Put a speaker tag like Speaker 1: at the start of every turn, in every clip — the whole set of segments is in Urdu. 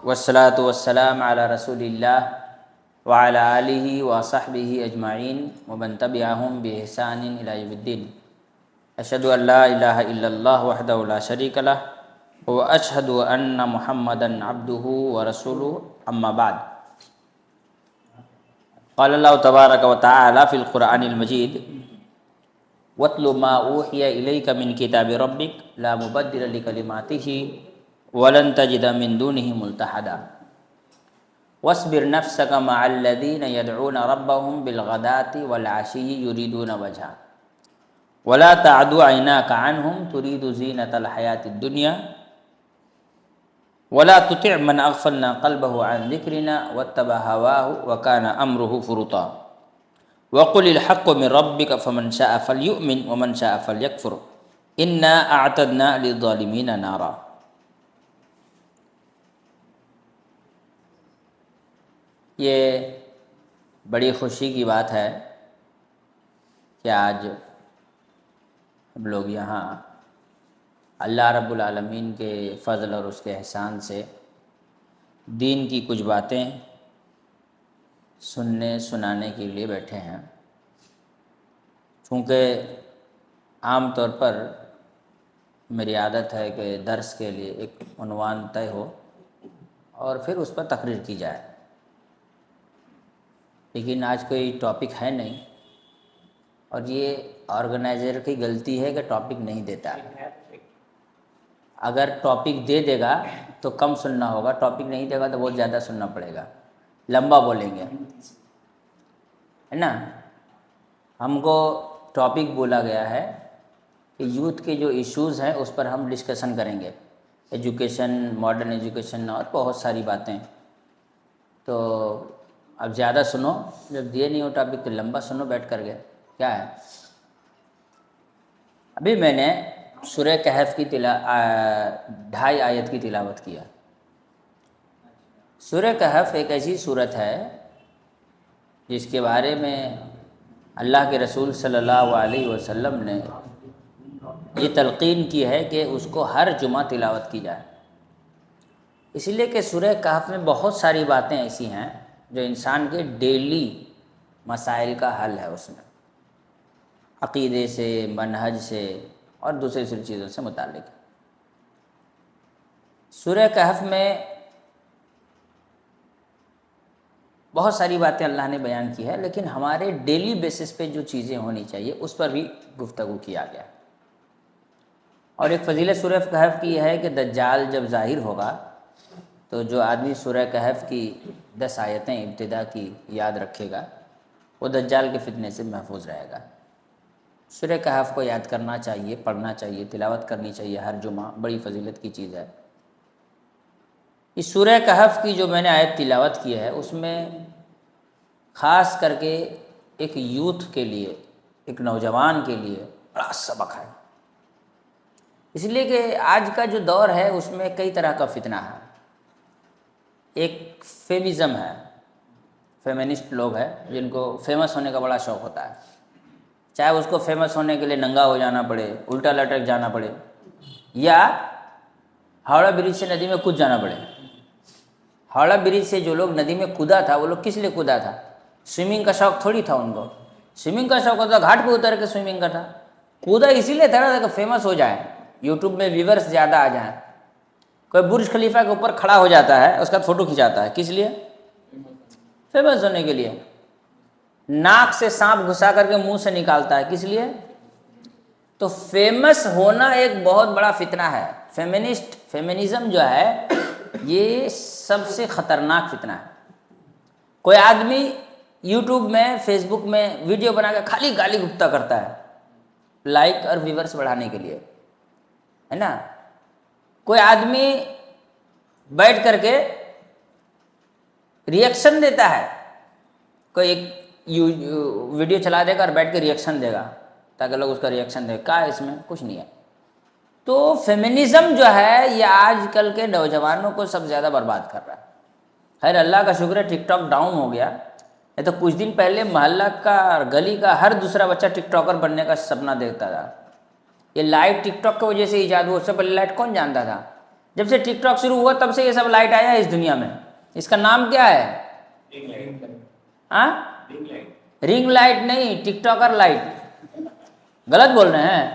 Speaker 1: والصلاة والسلام على رسول الله وعلى آله وصحبه أجمعين ومن تبعهم بإحسان إلى يوم الدين. أشهد أن لا إله إلا الله وحده لا شريك له وأشهد أن محمدا عبده ورسوله. أما بعد، قال الله تبارك وتعالى في القرآن المجيد: وَاتْلُ مَا أُوحِيَ إِلَيْكَ مِنْ كِتَابِ رَبِّكَ لَا مُبَدِّلَ لِكَلِمَاتِهِ وَلَنْ تَجِدَ مِنْ دُونِهِ مُلْتَحَدًا وَاصْبِرْ نَفْسَكَ مَعَ الَّذِينَ يَدْعُونَ رَبَّهُمْ بِالْغَدَاةِ وَالْعَشِيِّ يُرِيدُونَ وَجْهَهُ وَلَا تَعْدُ عَيْنَاكَ عَنْهُمْ تُرِيدُ زِينَةَ الْحَيَاةِ الدُّنْيَا وَلَا تُطِعْ مَنْ أَغْفَلْنَا قَلْبَهُ عَنْ ذِكْرِنَا وَاتَّبَعَ هَوَاهُ وَكَانَ أَمْرُهُ فُرُطًا وَقُلِ الْحَقُّ مِنْ رَبِّكَ فَمَنْ شَاءَ فَلْيُؤْمِنْ وَمَنْ شَاءَ فَلْيَكْفُرْ إِنَّا أَعْتَدْنَا لِلظَّالِمِينَ نَارًا. یہ بڑی خوشی کی بات ہے کہ آج ہم لوگ یہاں اللہ رب العالمین کے فضل اور اس کے احسان سے دین کی کچھ باتیں سننے سنانے کے لیے بیٹھے ہیں. چونکہ عام طور پر میری عادت ہے کہ درس کے لیے ایک عنوان طے ہو اور پھر اس پر تقریر کی جائے، لیکن آج کوئی ٹاپک ہے نہیں، اور یہ آرگنائزر کی غلطی ہے کہ ٹاپک نہیں دیتا. اگر ٹاپک دے دے گا تو کم سننا ہوگا، ٹاپک نہیں دے گا تو بہت زیادہ سننا پڑے گا، لمبا بولیں گے، ہے نا. ہم کو ٹاپک بولا گیا ہے کہ یوتھ کے جو ایشوز ہیں اس پر ہم ڈسکشن کریں گے، ایجوکیشن، ماڈرن ایجوکیشن اور بہت ساری باتیں. تو اب زیادہ سنو، جب دیے نہیں ہو ٹاپک تو لمبا سنو بیٹھ کر کے. کیا ہے، ابھی میں نے سورہ کہف کی 2.5 آیت کی تلاوت کیا. سورہ کہف ایک ایسی سورت ہے جس کے بارے میں اللہ کے رسول صلی اللہ علیہ وسلم نے یہ تلقین کی ہے کہ اس کو ہر جمعہ تلاوت کی جائے، اس لیے کہ سورہ کہف میں بہت ساری باتیں ایسی ہیں جو انسان کے ڈیلی مسائل کا حل ہے، اس میں عقیدے سے، منہج سے اور دوسری چیزوں سے متعلق. سورہ کہف میں بہت ساری باتیں اللہ نے بیان کی ہے، لیکن ہمارے ڈیلی بیسس پہ جو چیزیں ہونی چاہیے اس پر بھی گفتگو کیا گیا. اور ایک فضیلت سورہ کہف کی یہ ہے کہ دجال جب ظاہر ہوگا تو جو آدمی سورہ کہف کی 10 آیتیں ابتدا کی یاد رکھے گا وہ دجال کے فتنے سے محفوظ رہے گا. سورہ کہف کو یاد کرنا چاہیے، پڑھنا چاہیے، تلاوت کرنی چاہیے ہر جمعہ، بڑی فضیلت کی چیز ہے. اس سورہ کہف کی جو میں نے آیت تلاوت کی ہے اس میں خاص کر کے ایک یوتھ کے لیے، ایک نوجوان کے لیے بڑا سبق ہے، اس لیے کہ آج کا جو دور ہے اس میں کئی طرح کا فتنہ ہے. ایک فیمزم ہے، فیمنسٹ لوگ ہیں جن کو فیمس ہونے کا بڑا شوق ہوتا ہے، چاہے اس کو فیمس ہونے کے لیے ننگا ہو جانا پڑے، الٹا لٹک جانا پڑے، یا ہاوڑا برج سے ندی میں کود جانا پڑے. ہاوڑا برج سے جو لوگ ندی میں کودا تھا وہ لوگ کس لیے کودا تھا؟ سوئمنگ کا شوق تھوڑی تھا ان کو. سوئمنگ کا شوق ہوتا گھاٹ پہ اتر کے سوئمنگ کا تھا. کودا اسی لیے تھا کہ فیمس ہو جائے، یوٹیوب میں ویورس زیادہ آ جائیں. کوئی برج خلیفہ کے اوپر کھڑا ہو جاتا ہے، اس کا فوٹو کھنچاتا ہے، کس لیے؟ فیمس ہونے کے لیے. ناک سے سانپ گھسا کر کے منہ سے نکالتا ہے، کس لیے؟ تو فیمس ہونا ایک بہت بڑا فتنہ ہے. فیمنزم جو ہے یہ سب سے خطرناک فتنہ ہے. کوئی آدمی یوٹیوب میں، فیس بک میں ویڈیو بنا کے خالی گالی گپتا کرتا ہے لائک اور ویورس بڑھانے کے لیے، ہے نا. کوئی آدمی بیٹھ کر کے ریئیکشن دیتا ہے، کوئی ایک ویڈیو چلا دے گا اور بیٹھ کے ریئیکشن دے گا تاکہ لوگ اس کا ریئیکشن دیں. کیا ہے اس میں؟ کچھ نہیں ہے. تو فیمنزم جو ہے یہ آج کل کے نوجوانوں کو سب زیادہ برباد کر رہا ہے. خیر اللہ کا شکر ہے ٹک ٹاک ڈاؤن ہو گیا، نہیں تو کچھ دن پہلے محلہ کا، گلی کا ہر دوسرا بچہ ٹک ٹاکر بننے کا سپنا دیکھتا تھا. یہ لائٹ ٹک ٹاک کی وجہ سے ایجاد ہوا. اس سے پہلے لائٹ کون جانتا تھا؟ جب سے ٹک ٹاک شروع ہوا تب سے یہ سب لائٹ آیا ہے اس دنیا میں. اس کا نام کیا ہے؟ ہاں، رنگ لائٹ نہیں، ٹک ٹاکر لائٹ. غلط بول رہے ہیں.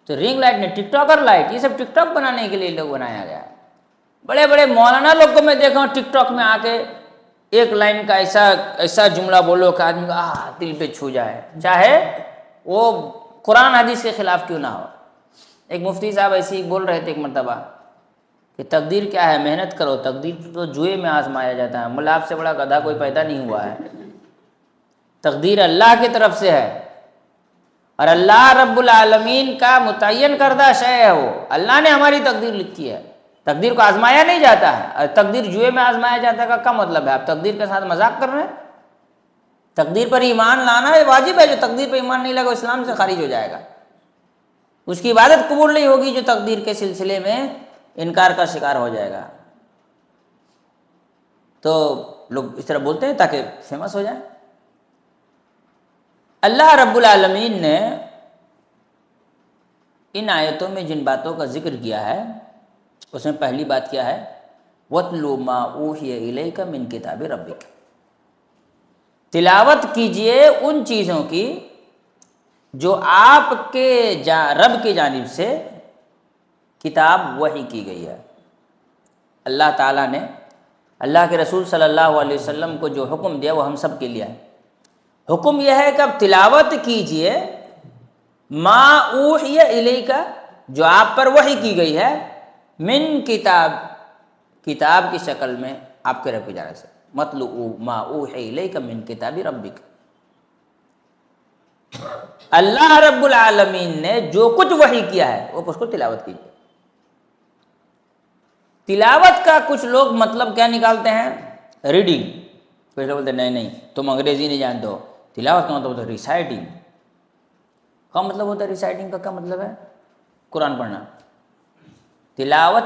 Speaker 1: تو رنگ لائٹ نہیں، ٹک ٹاکر لائٹ. یہ سب ٹک ٹاک بنانے کے لیے لوگ بنایا گیا. بڑے بڑے مولانا لوگ کو میں دیکھا ہوں ٹک ٹاک میں آ کے ایک لائن کا ایسا جملہ بولو کہ آدمی کا دل پہ چھو جائے، چاہے وہ قرآن حدیث کے خلاف کیوں نہ ہو. ایک مفتی صاحب ایسے ہی بول رہے تھے ایک مرتبہ کہ تقدیر کیا ہے، محنت کرو، تقدیر تو جوئے میں آزمایا جاتا ہے، ملا آپ سے بڑا گدھا کوئی پیدا نہیں ہوا ہے. تقدیر اللہ کی طرف سے ہے، اور اللہ رب العالمین کا متعین کردہ شے ہے. وہ اللہ نے ہماری تقدیر لکھی ہے. تقدیر کو آزمایا نہیں جاتا ہے، اور تقدیر جوئے میں آزمایا جاتا ہے کا کیا مطلب ہے؟ آپ تقدیر کے ساتھ مذاق کر رہے ہیں. تقدیر پر ایمان لانا یہ واجب ہے. جو تقدیر پر ایمان نہیں لگا وہ اسلام سے خارج ہو جائے گا. اس کی عبادت قبول نہیں ہوگی جو تقدیر کے سلسلے میں انکار کا شکار ہو جائے گا. تو لوگ اس طرح بولتے ہیں تاکہ فیمس ہو جائیں. اللہ رب العالمین نے ان آیتوں میں جن باتوں کا ذکر کیا ہے اس میں پہلی بات کیا ہے؟ وَاتْلُ مَا أُوحِيَ إِلَيْكَ مِنْ كِتَابِ رَبِّكَ. تلاوت کیجئے ان چیزوں کی جو آپ کے رب کی جانب سے کتاب وحی کی گئی ہے. اللہ تعالیٰ نے اللہ کے رسول صلی اللہ علیہ وسلم کو جو حکم دیا وہ ہم سب کے لیے ہے. حکم یہ ہے کہ اب تلاوت کیجئے ما اوحی الیک، جو آپ پر وحی کی گئی ہے، من کتاب، کتاب کی شکل میں آپ کے رب کی جانب سے. مطلع ما اوحی الیک من کتاب ربک. اللہ رب العالمین نے جو کچھ وحی کیا ہے وہ اس کو تلاوت کیجیے. تلاوت کا کچھ لوگ مطلب کیا نکالتے ہیں؟ ریڈنگ. کچھ لوگ بولتے ہیں نہیں تم انگریزی نہیں جانتے ہو، تلاوت کا مطلب ہوتا ہے ریسائٹنگ. کا مطلب ہوتا ہے ریسائٹنگ کا کیا مطلب ہے؟ قرآن پڑھنا. تلاوت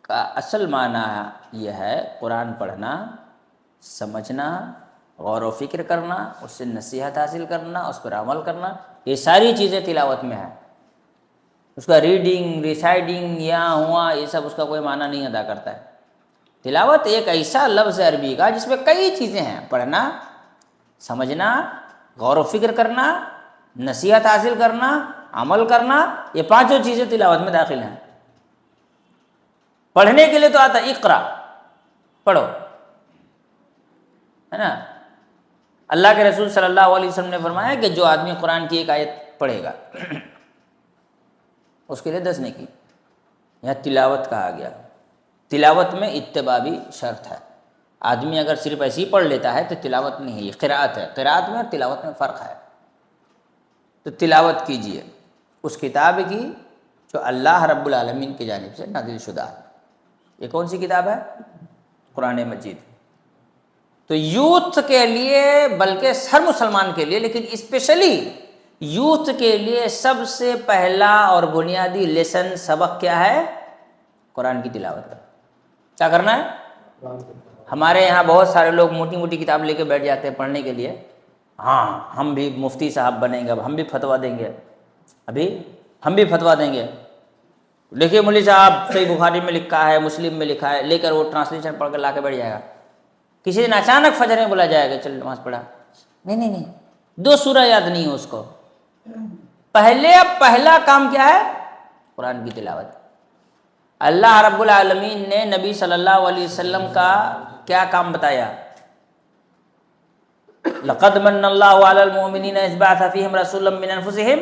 Speaker 1: کا اصل معنی یہ ہے قرآن پڑھنا، سمجھنا، غور و فکر کرنا، اس سے نصیحت حاصل کرنا، اس پر عمل کرنا. یہ ساری چیزیں تلاوت میں ہیں. اس کا ریڈنگ، ریسائٹنگ، یہاں ہوا، یہ سب اس کا کوئی معنی نہیں ادا کرتا ہے. تلاوت ایک ایسا لفظ ہے عربی کا جس میں کئی چیزیں ہیں: پڑھنا، سمجھنا، غور و فکر کرنا، نصیحت حاصل کرنا، عمل کرنا. یہ پانچوں چیزیں تلاوت میں داخل ہیں. پڑھنے کے لیے تو آتا ہے اقرا، پڑھو، ہے نا. اللہ کے رسول صلی اللہ علیہ وسلم نے فرمایا کہ جو آدمی قرآن کی ایک آیت پڑھے گا اس کے لیے 10 نیکی. یہاں تلاوت کہا گیا. تلاوت میں اتباع بھی شرط ہے. آدمی اگر صرف ایسے ہی پڑھ لیتا ہے تو تلاوت نہیں ہے، یہ قراءت ہے. قراءت میں اور تلاوت میں فرق ہے. تو تلاوت کیجئے اس کتاب کی جو اللہ رب العالمین کی جانب سے نازل شدہ ہے. یہ کون سی کتاب ہے؟ قرآن مجید. تو یوتھ کے لیے، بلکہ ہر مسلمان کے لیے، لیکن اسپیشلی یوتھ کے لیے سب سے پہلا اور بنیادی لیسن، سبق کیا ہے؟ قرآن کی تلاوت کا. کیا کرنا ہے؟ ہمارے یہاں بہت سارے لوگ موٹی موٹی کتاب لے کے بیٹھ جاتے ہیں پڑھنے کے لیے. ہاں ہم بھی مفتی صاحب بنیں گے، اب ہم بھی فتویٰ دیں گے، ابھی ہم بھی فتویٰ دیں گے. دیکھیے مولوی صاحب صحیح بخاری میں لکھا ہے، مسلم میں لکھا ہے، لے کر وہ ٹرانسلیشن پڑھ کر لا کے بیٹھ جائے گا. کسی دن اچانک فجر میں بولا جائے گا چل نماز پڑھا. نہیں 2 سورہ یاد نہیں ہے اس کو. پہلا کام کیا ہے؟ قرآن کی تلاوت. اللہ رب العالمین نے نبی صلی اللہ علیہ وسلم کا کیا کام بتایا؟ لقد من اللہ علی المؤمنین اذ بعث فیہم رسولا من انفسہم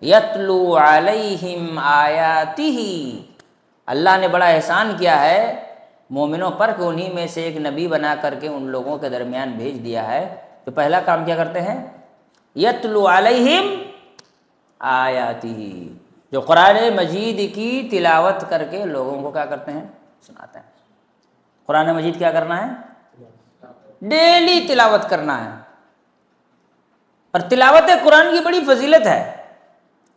Speaker 1: یتلو علیہم آیاتہ. اللہ نے بڑا احسان کیا ہے مومنوں پر کہ انہی میں سے ایک نبی بنا کر کے ان لوگوں کے درمیان بھیج دیا ہے. تو پہلا کام کیا کرتے ہیں؟ یتلو علیہم آیاتہ، جو قرآن مجید کی تلاوت کر کے لوگوں کو کیا کرتے ہیں؟ سناتے ہیں. قرآن مجید کیا کرنا ہے؟ ڈیلی تلاوت کرنا ہے. اور تلاوت قرآن کی بڑی فضیلت ہے.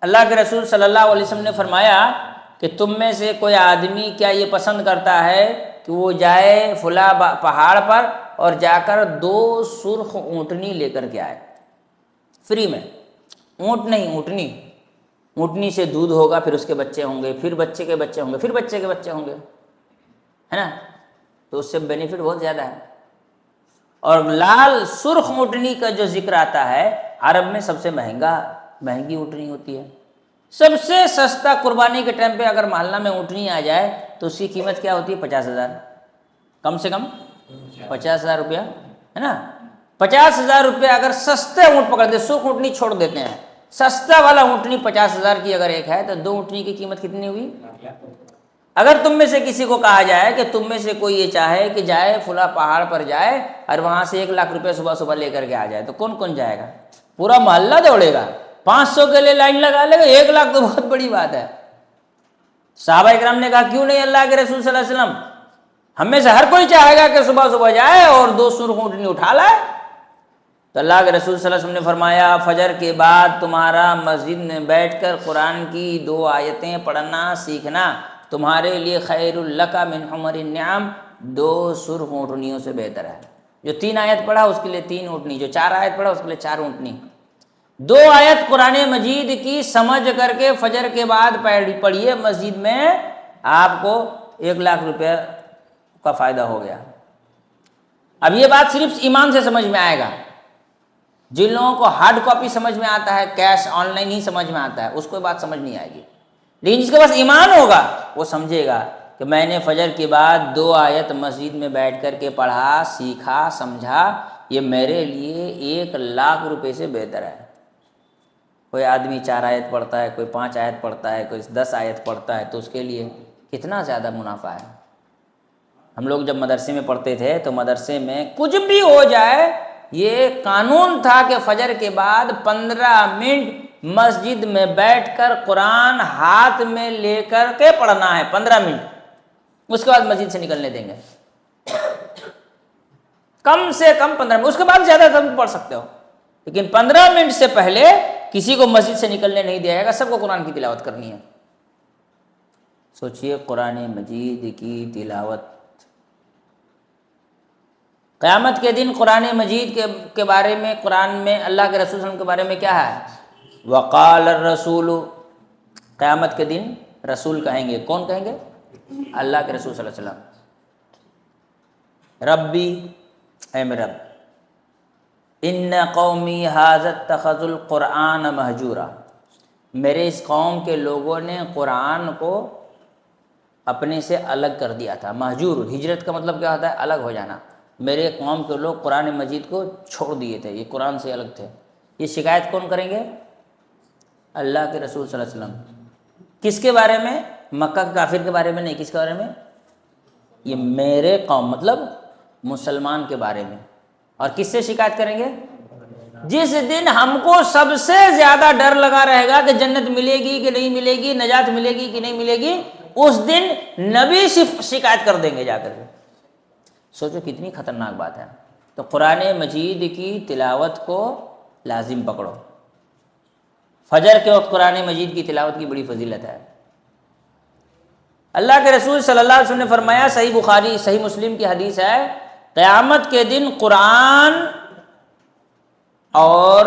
Speaker 1: اللہ کے رسول صلی اللہ علیہ وسلم نے فرمایا کہ تم میں سے کوئی آدمی کیا یہ پسند کرتا ہے کہ وہ جائے فلاں پہاڑ پر اور جا کر 2 سرخ اونٹنی لے کر کے آئے، فری میں. اونٹ نہیں، اونٹنی. اونٹنی سے دودھ ہوگا، پھر اس کے بچے ہوں گے، پھر بچے کے بچے ہوں گے، پھر بچے کے بچے ہوں گے، ہے نا؟ تو اس سے بینیفٹ بہت زیادہ ہے۔ اور لال سرخ اونٹنی کا جو ذکر آتا ہے، عرب میں سب سے مہنگی اونٹنی ہوتی ہے۔ سب سے سستا قربانی کے ٹائم پہ اگر محلہ میں اونٹنی آ جائے تو اس کی قیمت کیا ہوتی ہے؟ 50,000، کم سے کم 50,000 روپیہ، ہے نا؟ 50,000 روپیہ اگر سستے اونٹ پکڑتے، سرخ اونٹنی چھوڑ دیتے ہیں، سستا والا اونٹنی 50,000 کی اگر ایک ہے تو 2 اونٹنی کی قیمت کتنی ہوئی؟ اگر تم میں سے کسی کو کہا جائے کہ تم میں سے کوئی یہ چاہے کہ جائے فلاں پہاڑ پر جائے اور وہاں سے 1,00,000 روپے صبح صبح لے کر کے آ جائے، تو کون کون جائے گا؟ پورا محلہ دوڑے گا، 500 کے لیے لائن لگا لے گا، 1,00,000 تو بہت بڑی بات ہے۔ صحابہ اکرام نے کہا کیوں نہیں اللہ کے رسول صلی اللہ علیہ وسلم، ہم میں سے ہر کوئی چاہے گا کہ صبح صبح جائے اور 2 سرخ اونٹنی اٹھا لائے۔ تو اللہ کے رسول صلی اللہ علیہ وسلم نے فرمایا فجر کے بعد تمہارا مسجد میں بیٹھ کر قرآن کی 2 آیتیں پڑھنا سیکھنا تمہارے لیے خیر لک من حمر النعم، 2 سرخ اونٹنیوں سے بہتر ہے۔ جو 3 آیت پڑھا اس کے لیے 3 اونٹنی، جو 4 آیت پڑھا اس کے لیے 4 اونٹنی۔ 2 آیت قرآن مجید کی سمجھ کر کے فجر کے بعد پڑھیے مسجد میں، آپ کو 1,00,000 روپے کا فائدہ ہو گیا۔ اب یہ بات صرف ایمان سے سمجھ میں آئے گا۔ جن لوگوں کو ہارڈ کاپی سمجھ میں آتا ہے، کیش آن لائن ہی سمجھ میں آتا ہے، اس کو بات سمجھ نہیں آئے گی، لیکن جس کے پاس ایمان ہوگا وہ سمجھے گا کہ میں نے فجر کے بعد 2 آیت مسجد میں بیٹھ کر کے پڑھا، سیکھا، سمجھا، یہ میرے لیے 1,00,000 روپے سے بہتر ہے۔ کوئی آدمی 4 آیت پڑھتا ہے، کوئی 5 آیت پڑھتا ہے، کوئی 10 آیت پڑھتا ہے، تو اس کے لیے کتنا زیادہ منافع ہے۔ ہم لوگ جب مدرسے میں پڑھتے تھے تو مدرسے میں کچھ بھی ہو جائے یہ قانون تھا کہ فجر کے بعد 15 منٹ مسجد میں بیٹھ کر قرآن ہاتھ میں لے کر کے پڑھنا ہے، 15 منٹ، اس کے بعد مسجد سے نکلنے دیں گے، کم سے کم 15 منٹ، اس کے بعد زیادہ تم پڑھ سکتے ہو، لیکن 15 منٹ سے پہلے کسی کو مسجد سے نکلنے نہیں دیا جائے گا، سب کو قرآن کی تلاوت کرنی ہے۔ سوچئے قرآن مجید کی تلاوت، قیامت کے دن قرآن مجید کے بارے میں، قرآن میں اللہ کے رسول صلی اللہ علیہ وسلم کے بارے میں کیا ہے؟ وقال الرسول، قیامت کے دن رسول کہیں گے، کون کہیں گے؟ اللہ کے رسول صلی اللہ علیہ وسلم، ربی، اے میرے رب، ان قومی ھذا اتخذوا القرآن مہجورا، میرے اس قوم کے لوگوں نے قرآن کو اپنے سے الگ کر دیا تھا۔ مہجور، ہجرت کا مطلب کیا ہوتا ہے؟ الگ ہو جانا۔ میرے قوم کے لوگ قرآن مجید کو چھوڑ دیے تھے، یہ قرآن سے الگ تھے۔ یہ شکایت کون کریں گے؟ اللہ کے رسول صلی اللہ علیہ وسلم۔ کس کے بارے میں؟ مکہ کے کافر کے بارے میں نہیں، کس کے بارے میں؟ یہ میرے قوم مطلب مسلمان کے بارے میں۔ اور کس سے شکایت کریں گے؟ جس دن ہم کو سب سے زیادہ ڈر لگا رہے گا کہ جنت ملے گی کہ نہیں ملے گی، نجات ملے گی کہ نہیں ملے گی، اس دن نبی شکایت کر دیں گے جا کر کے۔ سوچو کتنی خطرناک بات ہے۔ تو قرآن مجید کی تلاوت کو لازم پکڑو۔ فجر کے وقت قرآن مجید کی تلاوت کی بڑی فضیلت ہے۔ اللہ کے رسول صلی اللہ علیہ وسلم نے فرمایا، صحیح بخاری صحیح مسلم کی حدیث ہے، قیامت کے دن قرآن اور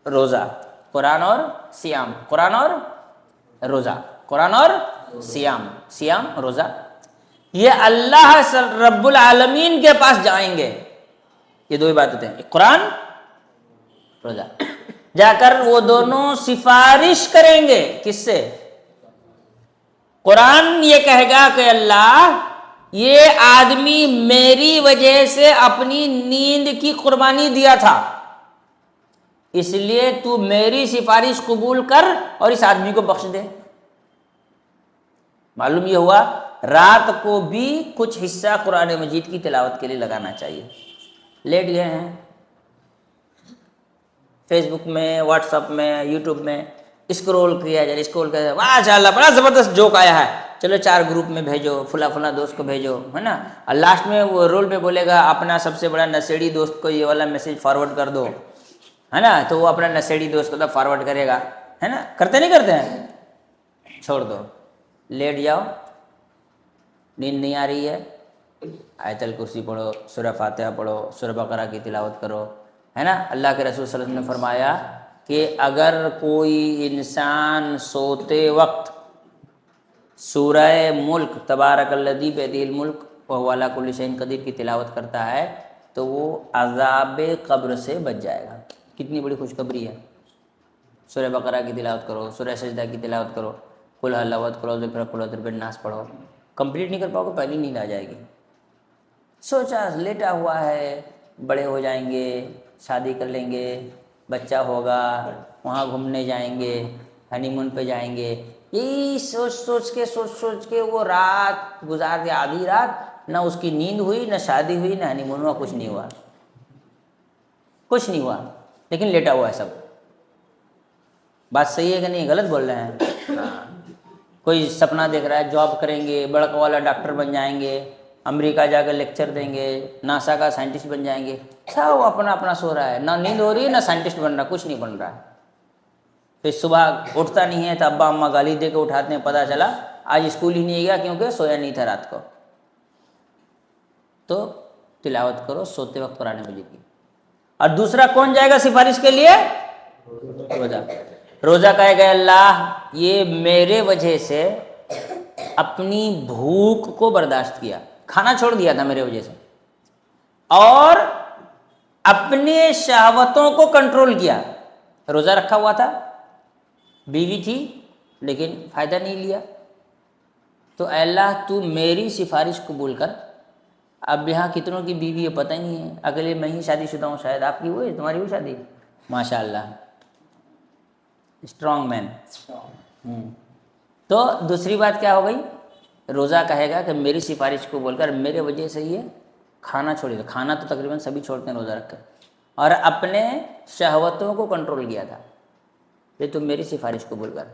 Speaker 1: روزہ، قرآن اور سیام، قرآن اور روزہ، قرآن اور سیام روزہ، یہ اللہ رب العالمین کے پاس جائیں گے۔ یہ 2 عبادتیں ہیں، قرآن، روزہ، جا کر وہ دونوں سفارش کریں گے۔ کس سے؟ قرآن یہ کہے گا کہ اللہ، یہ آدمی میری وجہ سے اپنی نیند کی قربانی دیا تھا، اس لیے تو میری سفارش قبول کر اور اس آدمی کو بخش دے۔ معلوم یہ ہوا رات کو بھی کچھ حصہ قرآن مجید کی تلاوت کے لیے لگانا چاہیے۔ لیٹ گئے ہیں فیس بک میں، واٹس ایپ میں، یوٹیوب میں، اسکرول کیا جائے، ماشاء اللہ بڑا زبردست جوک آیا ہے، چلو 4 گروپ میں بھیجو، فلاں دوست کو بھیجو، ہے نا، اور لاسٹ میں وہ رول پہ بولے گا اپنا سب سے بڑا نشیڑی دوست کو یہ والا میسج فارورڈ کر دو، ہے نا، تو وہ اپنا نشیڑی دوست کو تو فارورڈ کرے گا، ہے نا، کرتے نہیں کرتے ہیں؟ چھوڑ دو، لیٹ جاؤ، نیند نہیں آ رہی ہے، آیت الکرسی پڑھو، سورہ فاتحہ پڑھو، سورہ بقرہ کی تلاوت کرو، ہے نا۔ اللہ کے رسول صلی اللہ علیہ وسلم نے فرمایا کہ اگر کوئی انسان سوتے وقت سورہ ملک تبارک الذی بیدہ الملک وہو علی کل شیء قدیر کی تلاوت کرتا ہے تو وہ عذاب قبر سے بچ جائے گا۔ کتنی بڑی خوشخبری ہے۔ سورہ بقرہ کی تلاوت کرو، سورہ سجدہ کی تلاوت کرو، قل هل اعوذ کرو، ذکر قل اعوذ برب الناس پڑھو، کمپلیٹ نہیں کر پاؤ گے پہلی نیند آ جائے گی۔ سوچا لیٹا ہوا ہے، بڑے ہو جائیں گے، شادی کر لیں گے، بچہ ہوگا، وہاں گھومنے جائیں گے، ہنی مون پہ جائیں گے، یہی سوچ کے وہ رات گزار دیا، آدھی رات، نہ اس کی نیند ہوئی، نہ شادی ہوئی، نہ ہنی مون ہوا، کچھ نہیں ہوا، کچھ نہیں ہوا، لیکن لیٹا ہوا ہے سب۔ بات صحیح ہے کہ نہیں؟ غلط بول رہے ہیں؟ کوئی سپنا دیکھ رہا ہے جاب کریں گے، بڑا والا ڈاکٹر بن جائیں گے، امریکہ جا کر لیکچر دیں گے، ناسا کا سائنٹسٹ بن جائیں گے، سب اپنا اپنا سو رہا ہے، نہ نیند ہو رہی ہے، نہ سائنٹسٹ بن رہا ہے، کچھ نہیں بن رہا ہے۔ پھر صبح اٹھتا نہیں ہے تو ابا اماں گالی دے کے اٹھاتے ہیں، پتہ چلا آج اسکول ہی نہیں گیا کیونکہ سویا نہیں تھا رات کو۔ تو تلاوت کرو سوتے وقت قرآن مجید کی۔ اور دوسرا کون جائے گا سفارش کے لیے؟ روزہ۔ روزہ کہے گا اللہ یہ میرے وجہ سے اپنی بھوک کو برداشت کیا، کھانا چھوڑ دیا تھا میرے وجہ سے، اور اپنے شہوتوں کو کنٹرول کیا۔ روزہ رکھا ہوا تھا، بیوی تھی لیکن فائدہ نہیں لیا، تو اے اللہ تو میری سفارش قبول کر۔ اب یہاں کتنوں کی بیوی ہے پتہ ہی نہیں ہے، اگلے میں ہی شادی شدہ ہوں، شاید آپ کی ہوئی، تمہاری ہوئی شادی؟ ماشاء اللہ، اسٹرانگ مین۔ تو دوسری بات کیا ہو گئی؟ روزہ کہے گا کہ میری سفارش کو بول کر میرے وجہ سے یہ کھانا چھوڑے گا، کھانا تو تقریباً سبھی چھوڑتے ہیں روزہ رکھ کر، اور اپنے شہوتوں کو کنٹرول کیا تھا، یہ تم میری سفارش قبول کر۔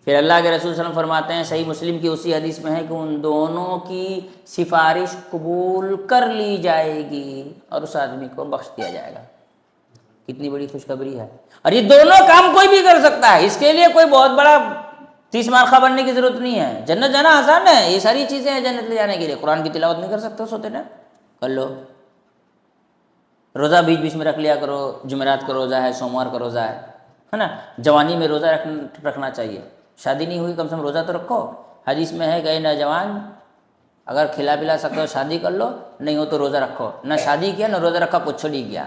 Speaker 1: پھر اللہ کے رسول صلی اللہ علیہ وسلم فرماتے ہیں، صحیح مسلم کی اسی حدیث میں ہے کہ ان دونوں کی سفارش قبول کر لی جائے گی اور اس آدمی کو بخش دیا جائے گا۔ کتنی بڑی خوشخبری ہے۔ اور یہ دونوں کام کوئی بھی کر سکتا ہے، اس کے لیے کوئی بہت بڑا 30 مارکہ بننے کی ضرورت نہیں ہے، جنت جانا آسان ہے، یہ ساری چیزیں ہیں جنت لے جانے کے لیے۔ قرآن کی تلاوت نہیں کر سکتے سوتے نا، کر لو۔ روزہ بیچ میں رکھ لیا کرو، جمعرات کا روزہ ہے، سوموار کا روزہ ہے نا۔ جوانی میں روزہ رکھنا چاہیے، شادی نہیں ہوئی کم سے کم روزہ تو رکھو۔ حدیث میں ہے کہ نوجوان اگر کھلا پلا سکتے ہو شادی کر لو، نہیں ہو تو روزہ رکھو۔ نہ شادی کیا نہ روزہ رکھا، کچھ نہیں کیا،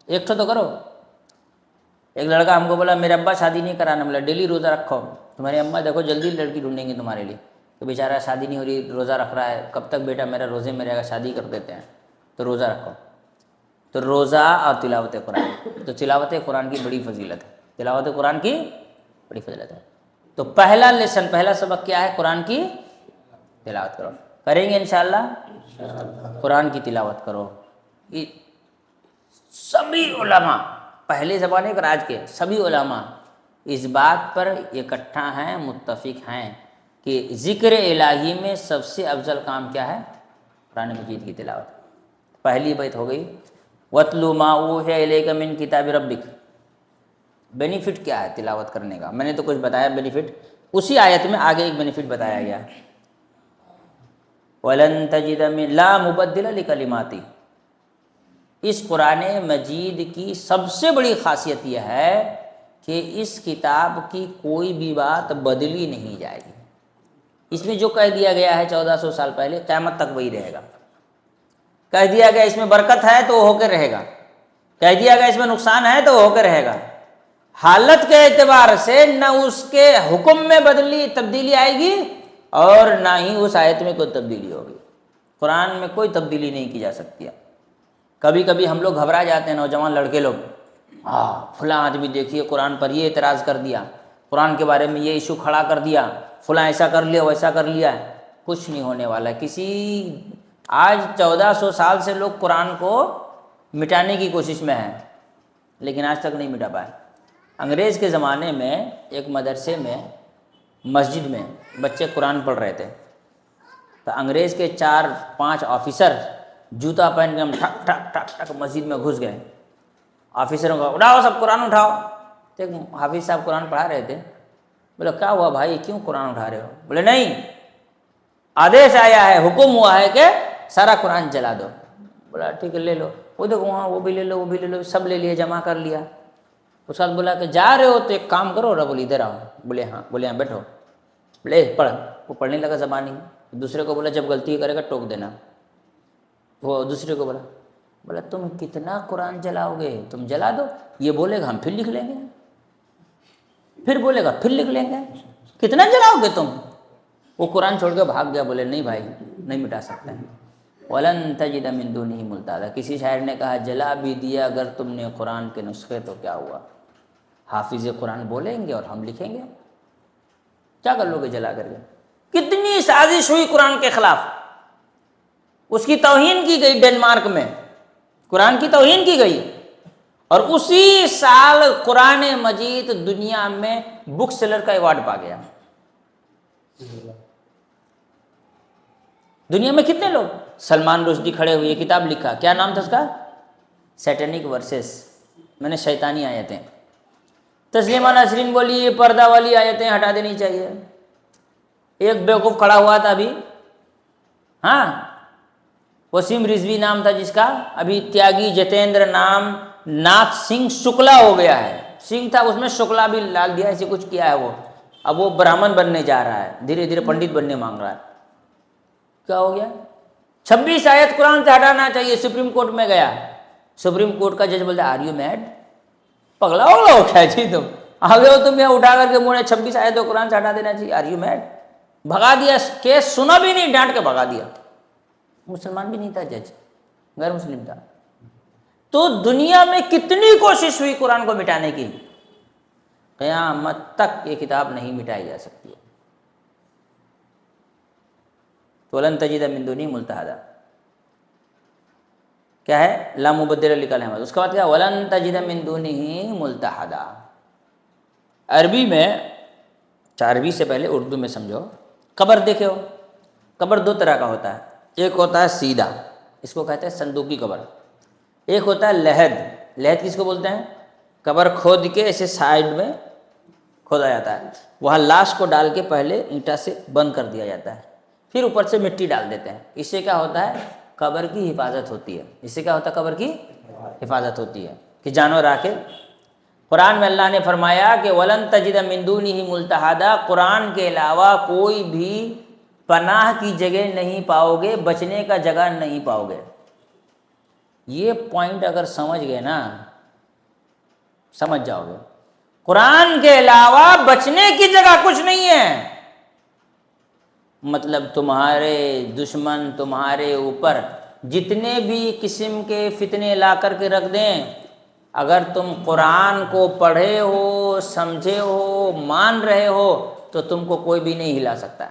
Speaker 1: ایک تو کرو۔ ایک لڑکا ہم کو بولا میرے ابا شادی نہیں کرانا، بولا ڈیلی روزہ رکھو، تمہاری اماں دیکھو جلدی لڑکی ڈھونڈیں گی تمہارے لیے، تو بیچارہ شادی نہیں ہو رہی، روزہ رکھ رہا ہے، کب تک بیٹا میرا روزے میں رہے گا، شادی کر دیتے ہیں، تو روزہ رکھو۔ تو روزہ اور تلاوت قرآن، تو تلاوت قرآن کی بڑی فضیلت ہے، تلاوت قرآن کی بڑی فضیلت ہے۔ تو پہلا لیسن، پہلا سبق کیا ہے؟ قرآن کی تلاوت کرو، کریں گے انشاءاللہ؟ قرآن کی تلاوت کرو۔ سبھی علماء، پہلے زمانے اور آج کے سبھی علماء اس بات پر اکٹھا ہیں، متفق ہیں کہ ذکر الہی میں سب سے افضل کام کیا ہے؟ قرآن مجید کی تلاوت۔ پہلی بیت ہو گئی وَاتْلُ مَا أُوحِيَ إِلَيْكَ مِن کتاب ربک۔ بینیفٹ کیا ہے تلاوت کرنے کا؟ میں نے تو کچھ بتایا بینیفٹ، اسی آیت میں آگے ایک بینیفٹ بتایا گیا، وَلَن تَجِدَ مِن لَا مُبَدِّلَ لِکَلِمَاتِهِ۔ اس قرآن مجید کی سب سے بڑی خاصیت یہ ہے کہ اس کتاب کی کوئی بھی بات بدلی نہیں جائے گی۔ اس میں جو کہہ دیا گیا ہے 1400 سال پہلے، قیامت تک وہی رہے گا۔ کہہ دیا گیا اس میں برکت ہے تو وہ ہو کے رہے گا، کہہ دیا گیا اس میں نقصان ہے تو وہ ہو کے رہے گا۔ حالت کے اعتبار سے نہ اس کے حکم میں تبدیلی آئے گی اور نہ ہی اس آیت میں کوئی تبدیلی ہوگی۔ قرآن میں کوئی تبدیلی نہیں کی جا سکتی ہے۔ کبھی کبھی ہم لوگ گھبرا جاتے ہیں، نوجوان لڑکے لوگ، فلاں آدمی دیکھیے قرآن پر یہ اعتراض کر دیا، قرآن کے بارے میں یہ ایشو کھڑا کر دیا، فلاں ایسا کر لیا ویسا کر لیا۔ کچھ نہیں ہونے والا۔ آج 1400 سال سے لوگ قرآن کو مٹانے کی کوشش میں ہیں، لیکن آج تک نہیں مٹا پائے۔ انگریز کے زمانے میں ایک مدرسے میں مسجد میں بچے قرآن پڑھ رہے تھے، تو انگریز کے 4-5 آفیسر جوتا پہن کے ہم ٹھک ٹھک ٹھک ٹھک مسجد میں گھس گئے۔ آفیسروں کا اٹھاؤ سب قرآن اٹھاؤ۔ تو ایک حافظ صاحب قرآن پڑھا رہے تھے، بولا کیا ہوا بھائی کیوں قرآن اٹھا رہے ہو؟ بولے نہیں، آدیش آیا ہے، حکم ہوا ہے کہ سارا قرآن جلا دو۔ بولا ٹھیک ہے لے لو، وہ دیکھو وہاں وہ بھی لے لو وہ بھی لے لو، سب لے لیا، جمع کر لیا۔ اس کے بعد بولا کہ جا رہے ہو تو ایک کام کرو رہا، بولے ادھر آؤ، بولے ہاں، بولے ہاں بیٹھو، بولے پڑھ، وہ پڑھنے لگا زبانی، دوسرے کو بولا جب غلطی کرے گا ٹوک دینا، وہ دوسرے کو بولا تم کتنا قرآن جلاؤ گے، تم جلا دو، یہ بولے گا ہم پھر لکھ لیں گے، پھر بولے گا پھر لکھ لیں گے، کتنا جلاؤ گے تم؟ وہ قرآن چھوڑ کے بھاگ گیا، بولے نہیں بھائی نہیں مٹا سکتے ہیں۔ وَلَن تَجِدَ مِن دُونِهِ مُلْتَحَدًا، کسی شاعر نے کہا جلا بھی دیا اگر تم نے قرآن کے نسخے تو کیا ہوا، حافظ قرآن بولیں گے اور ہم لکھیں گے، کیا کر لو گے جلا کر کے؟ کتنی سازش ہوئی قرآن کے خلاف، اس کی توہین کی گئی ڈنمارک میں، قرآن کی توہین کی گئی، اور اسی سال قرآن مجید دنیا میں بک سیلر کا ایوارڈ پا گیا۔ دنیا میں کتنے لوگ، سلمان رشدی کھڑے ہوئے کتاب لکھا، کیا نام تھا اس کا؟ سیٹینک ورسز، میں نے شیطانی آیتیں۔ تسلیمہ نسرین بولی یہ پردہ والی آیتیں ہٹا دینی چاہیے۔ ایک بیوقوف کھڑا ہوا تھا ابھی، ہاں، وسیم رضوی نام تھا جس کا، ابھی تیاگی جتیندر نام ناتھ سنگھ شکلا ہو گیا ہے، سنگھ تھا اس میں شکلا بھی ڈال دیا، ایسے کچھ کیا ہے وہ، اب وہ برہمن بننے جا رہا ہے، دھیرے دھیرے پنڈت بننے مانگ رہا ہے۔ کیا ہو گیا؟ 26 آیت قرآن سے ہٹانا چاہیے، سپریم کورٹ میں گیا، سپریم کورٹ کا جج بولتا آر یو میڈ، پگلا ہو کیا جی تم آگے ہو، تم یہاں اٹھا کر کے منہ 26 آیت قرآن سے ہٹا دینا چاہیے، آر یو میڈ؟ بھگا دیا، کیس سنا بھی نہیں، ڈانٹ کے بھگا دیا۔ مسلمان بھی نہیں تھا جج، غیر مسلم تھا۔ تو دنیا میں کتنی کوشش ہوئی قرآن کو مٹانے کی، قیامت تک یہ کتاب نہیں مٹائی جا سکتی ہے۔ وَلَن تَجِدَ مِن دُونِهِ مُلْتَحَدًا، کیا ہے؟ لا مبدل لکلمات، اس کا بعد کیا؟ وَلَن تَجِدَ مِن دُونِهِ مُلْتَحَدًا۔ عربی میں، عربی سے پہلے اردو میں سمجھو، قبر دیکھے ہو، قبر دو طرح کا ہوتا ہے، ایک ہوتا ہے سیدھا، اس کو کہتے ہیں صندوقی قبر، ایک ہوتا ہے لحد، لحد کس کو بولتے ہیں؟ قبر کھود کے ایسے سائیڈ میں کھودا جاتا ہے، وہاں لاش کو ڈال کے پہلے اینٹا سے بند کر دیا جاتا ہے، پھر اوپر سے مٹی ڈال دیتے ہیں، اس سے کیا ہوتا ہے؟ قبر کی حفاظت ہوتی ہے، اس سے کیا ہوتا ہے؟ قبر کی حفاظت ہوتی ہے کہ جانور آ کے۔ قرآن میں اللہ نے فرمایا کہ وَلَن تَجِدَ مِن دُونِهِ مُلْتَحَدًا، قرآن کے علاوہ کوئی بھی پناہ کی جگہ نہیں پاؤ گے، بچنے کا جگہ نہیں پاؤ گے۔ یہ پوائنٹ اگر سمجھ گئے نا، سمجھ جاؤ گے، قرآن کے علاوہ بچنے کی جگہ کچھ نہیں ہے، مطلب تمہارے دشمن تمہارے اوپر جتنے بھی قسم کے فتنے لا کر کے رکھ دیں، اگر تم قرآن کو پڑھے ہو، سمجھے ہو، مان رہے ہو، تو تم کو کوئی بھی نہیں ہلا سکتا۔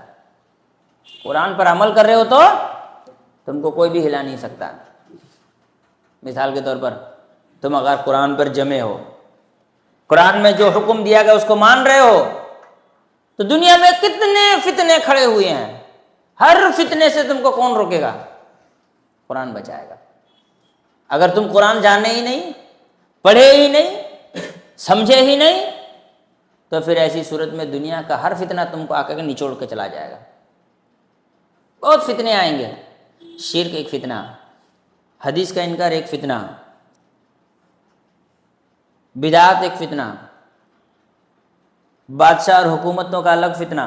Speaker 1: قرآن پر عمل کر رہے ہو تو تم کو کوئی بھی ہلا نہیں سکتا۔ مثال کے طور پر تم اگر قرآن پر جمے ہو، قرآن میں جو حکم دیا گیا اس کو مان رہے ہو، تو دنیا میں کتنے فتنے کھڑے ہوئے ہیں، ہر فتنے سے تم کو کون روکے گا؟ قرآن بچائے گا۔ اگر تم قرآن جانے ہی نہیں، پڑھے ہی نہیں، سمجھے ہی نہیں، تو پھر ایسی صورت میں دنیا کا ہر فتنہ تم کو آ کر کے نچوڑ کے چلا جائے گا۔ بہت فتنے آئیں گے، شرک ایک فتنہ، حدیث کا انکار ایک فتنہ، بدعات ایک فتنہ، بادشاہ اور حکومتوں کا الگ فتنہ،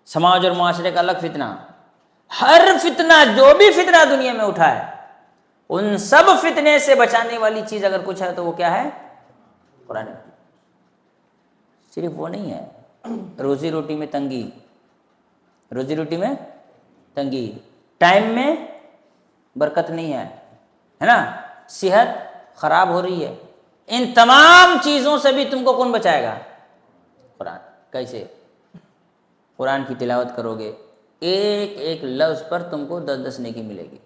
Speaker 1: سماج اور معاشرے کا الگ فتنہ، ہر فتنہ، جو بھی فتنہ دنیا میں اٹھا ہے، ان سب فتنے سے بچانے والی چیز اگر کچھ ہے تو وہ کیا ہے؟ قرآن۔ صرف وہ نہیں ہے، روزی روٹی میں تنگی، روزی روٹی میں تنگی، ٹائم میں برکت نہیں ہے نا، صحت خراب ہو رہی ہے، ان تمام چیزوں سے بھی تم کو کون بچائے گا؟ قرآن۔ کیسے؟ قرآن کی تلاوت کرو گے، ایک ایک لفظ پر تم کو 10 نیکی ملے گی۔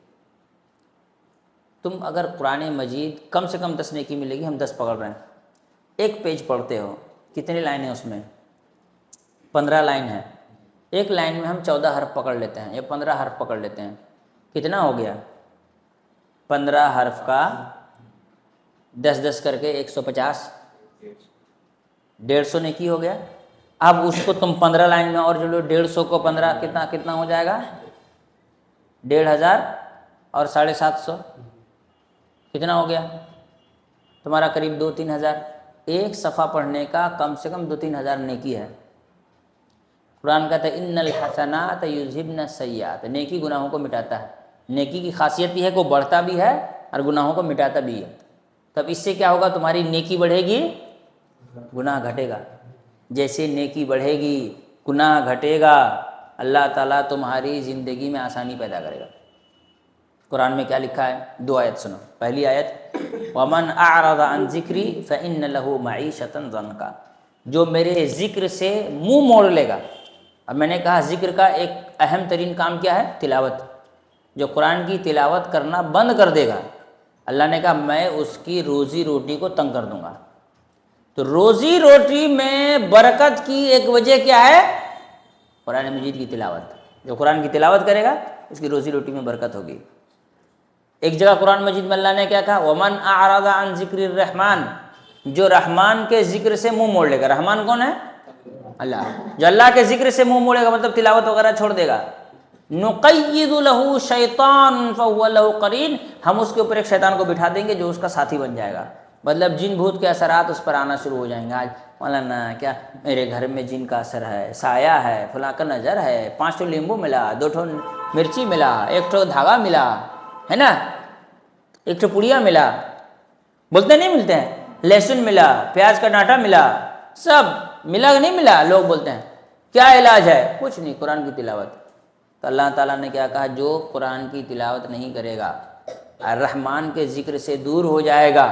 Speaker 1: تم اگر قرآن مجید کم سے کم 10 نیکی ملے گی، ہم 10 پکڑ رہے ہیں، ایک پیج پڑھتے ہو، کتنے لائن ہیں اس میں؟ 15 لائن ہے، ایک لائن میں ہم 14 حرف پکڑ لیتے ہیں یا 15 حرف پکڑ لیتے ہیں، کتنا ہو گیا؟ 15 حرف کا 10 کر کے 150، 150 نیکی ہو گیا۔ اب اس کو تم 15 لائن میں اور جو لو، 150 کو 15 کتنا ہو جائے گا؟ 1500 اور 750، کتنا ہو گیا تمہارا؟ قریب 2-3 ہزار۔ ایک صفحہ پڑھنے کا کم سے کم 2-3 ہزار نیکی ہے۔ قرآن کہتا ہے ان الحسنات یذہبن السیئات، نیکی گناہوں کو مٹاتا ہے۔ نیکی کی خاصیت یہ ہے کہ وہ بڑھتا بھی ہے اور گناہوں کو مٹاتا بھی ہے۔ تب اس سے کیا ہوگا؟ تمہاری نیکی بڑھے گی، گناہ گھٹے گا۔ جیسے نیکی بڑھے گی گناہ گھٹے گا، اللہ تعالیٰ تمہاری زندگی میں آسانی پیدا کرے گا۔ قرآن میں کیا لکھا ہے؟ 2 آیت سنو۔ پہلی آیت وَمَنْ أَعْرَضَ عَنْ ذِكْرِي فَإِنَّ لَهُ مَعِيشَةً ضَنْكَا، جو میرے ذکر سے منہ موڑ لے گا۔ اب میں نے کہا ذکر کا ایک اہم ترین کام کیا ہے؟ تلاوت۔ جو قرآن کی تلاوت کرنا بند کر دے گا، اللہ نے کہا میں اس کی روزی روٹی کو تنگ کر دوں گا۔ تو روزی روٹی میں برکت کی ایک وجہ کیا ہے؟ قرآن مجید کی تلاوت۔ جو قرآن کی تلاوت کرے گا اس کی روزی روٹی میں برکت ہوگی۔ ایک جگہ قرآن مجید میں اللہ نے کیا کہا؟ وَمَنْ أَعْرَضَ عَنْ ذِكْرِ الرَّحْمَنِ، جو رحمان کے ذکر سے منہ موڑ لے گا۔ رحمان کون ہے؟ اللہ۔ جو اللہ کے ذکر سے منہ موڑے گا مطلب تلاوت وغیرہ چھوڑ دے گا، نُقَيِّضُ لَهُ شَيْطَانٌ فَهُوَ لَهُ قَرِينٌ، ہم اس کے اوپر ایک شیطان کو بٹھا دیں گے جو اس کا ساتھی بن جائے گا۔ مطلب جن بھوت کے اثرات اس پر آنا شروع ہو جائیں گے۔ آج مولانا کیا میرے گھر میں جن کا اثر ہے، سایہ ہے، فلاں کا نظر ہے، 5 لیمبو ملا، 2 مرچی ملا، 1 دھاگا ملا ہے نا، 1 پڑیا ملا، بولتے نہیں ملتے ہیں، لہسن ملا، پیاز کا ڈانٹا ملا، سب ملا کہ نہیں ملا؟ لوگ بولتے ہیں کیا علاج ہے؟ کچھ نہیں، قرآن کی تلاوت۔ تو اللہ تعالیٰ نے کیا کہا؟ جو قرآن کی تلاوت نہیں کرے گا، الرحمن کے ذکر سے دور ہو جائے گا،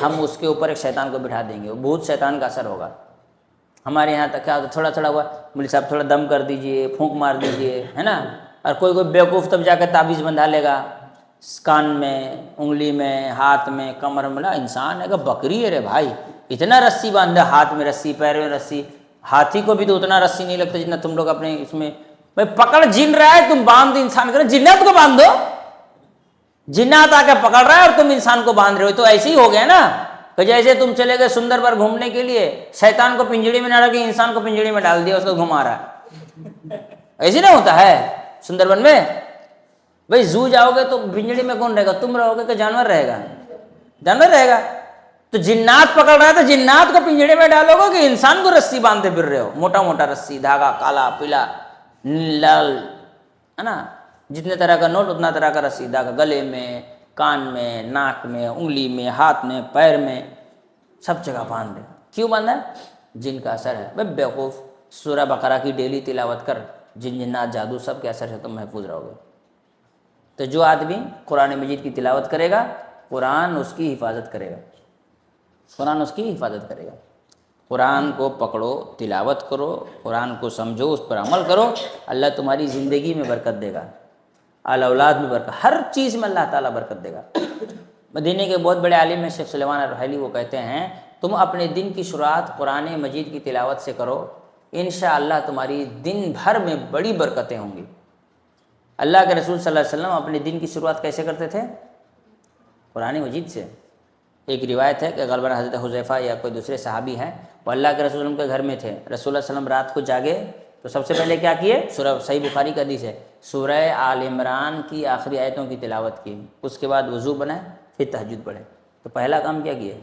Speaker 1: ہم اس کے اوپر ایک شیطان کو بٹھا دیں گے، وہ بہت شیطان کا اثر ہوگا۔ ہمارے یہاں تک کیا ہوتا، تھوڑا تھوڑا ہوا، مولوی صاحب تھوڑا دم کر دیجئے، پھونک مار دیجئے، ہے نا، اور کوئی بیوقوف تب جا کے تعویذ بندھا لے گا کان میں، انگلی میں، ہاتھ میں، کمر میں۔ انسان ہے کہ بکری ہے رے بھائی، اتنا رسی باندھا، ہاتھ میں رسی، پیر میں رسی، ہاتھی کو بھی تو اتنا رسی نہیں لگتا جتنا تم لوگ اپنے اس میں بھائی پکڑ جن رہا ہے، تم باندھ انسان کرو، جنات کو باندھ دو، جنات آ کے پکڑ رہا ہے اور تم انسان کو باندھ رہے ہو، تو ایسے ہی ہو گیا نا کہ جیسے تم چلے گئے سندر پر گھومنے کے لیے، شیطان کو پنجڑی میں نہ رکھ کے انسان کو پنجڑی میں ڈال دیا، اس کو گھما رہا ہے، ایسے نہ ہوتا ہے سندر بن میں؟ بھائی زو جاؤ گے تو پنجڑی میں کون رہے گا؟ تم رہو گے کہ جانور رہے گا؟ جانور رہے گا۔ تو جنات پکڑ رہا ہے تو جنات کو پنجڑے میں ڈالو گے کہ انسان کو رسی باندھتے پھر رہے ہو؟ موٹا موٹا رسی، دھاگا، کالا پیلا لال، ہے نا، جتنے طرح کا نوٹ اتنا طرح کا رسی دھاگا، گلے میں، کان میں، ناک میں، انگلی میں، ہاتھ میں، پیر میں، سب جگہ باندھ دے۔ کیوں باندھا ہے؟ جن کا اثر ہے۔ بھائی بیوقوف، سورہ بقرہ کی ڈیلی تلاوت کر، جن جنات جادو سب کے اثر سے تم محفوظ رہو گے۔ تو جو آدمی قرآن مجید کی تلاوت کرے گا، قرآن اس کی حفاظت کرے گا، قرآن اس کی حفاظت کرے گا۔ قرآن کو پکڑو، تلاوت کرو، قرآن کو سمجھو، اس پر عمل کرو، اللہ تمہاری زندگی میں برکت دے گا، اعلی اولاد میں برکت، ہر چیز میں اللہ تعالیٰ برکت دے گا۔ مدینے کے بہت بڑے عالم ہیں شیخ سلیمان الرحیلی، وہ کہتے ہیں تم اپنے دن کی شروعات قرآن مجید کی تلاوت سے کرو، انشاءاللہ تمہاری دن بھر میں بڑی برکتیں ہوں گی۔ اللہ کے رسول صلی اللہ علیہ وسلم اپنے دن کی شروعات کیسے کرتے تھے؟ قرآن مجید سے۔ ایک روایت ہے کہ غالباً حضرت حذیفہ یا کوئی دوسرے صحابی ہیں، وہ اللہ کے رسول کے گھر میں تھے، رسول اللہ صلی اللہ علیہ وسلم رات کو جاگے تو سب سے پہلے کیا کیے؟ سورہ، صحیح بخاری کا حدیث ہے، سورہ آل عمران کی آخری آیتوں کی تلاوت کی، اس کے بعد وضو بنائے، پھر تہجد پڑھے۔ تو پہلا کام کیا کیا؟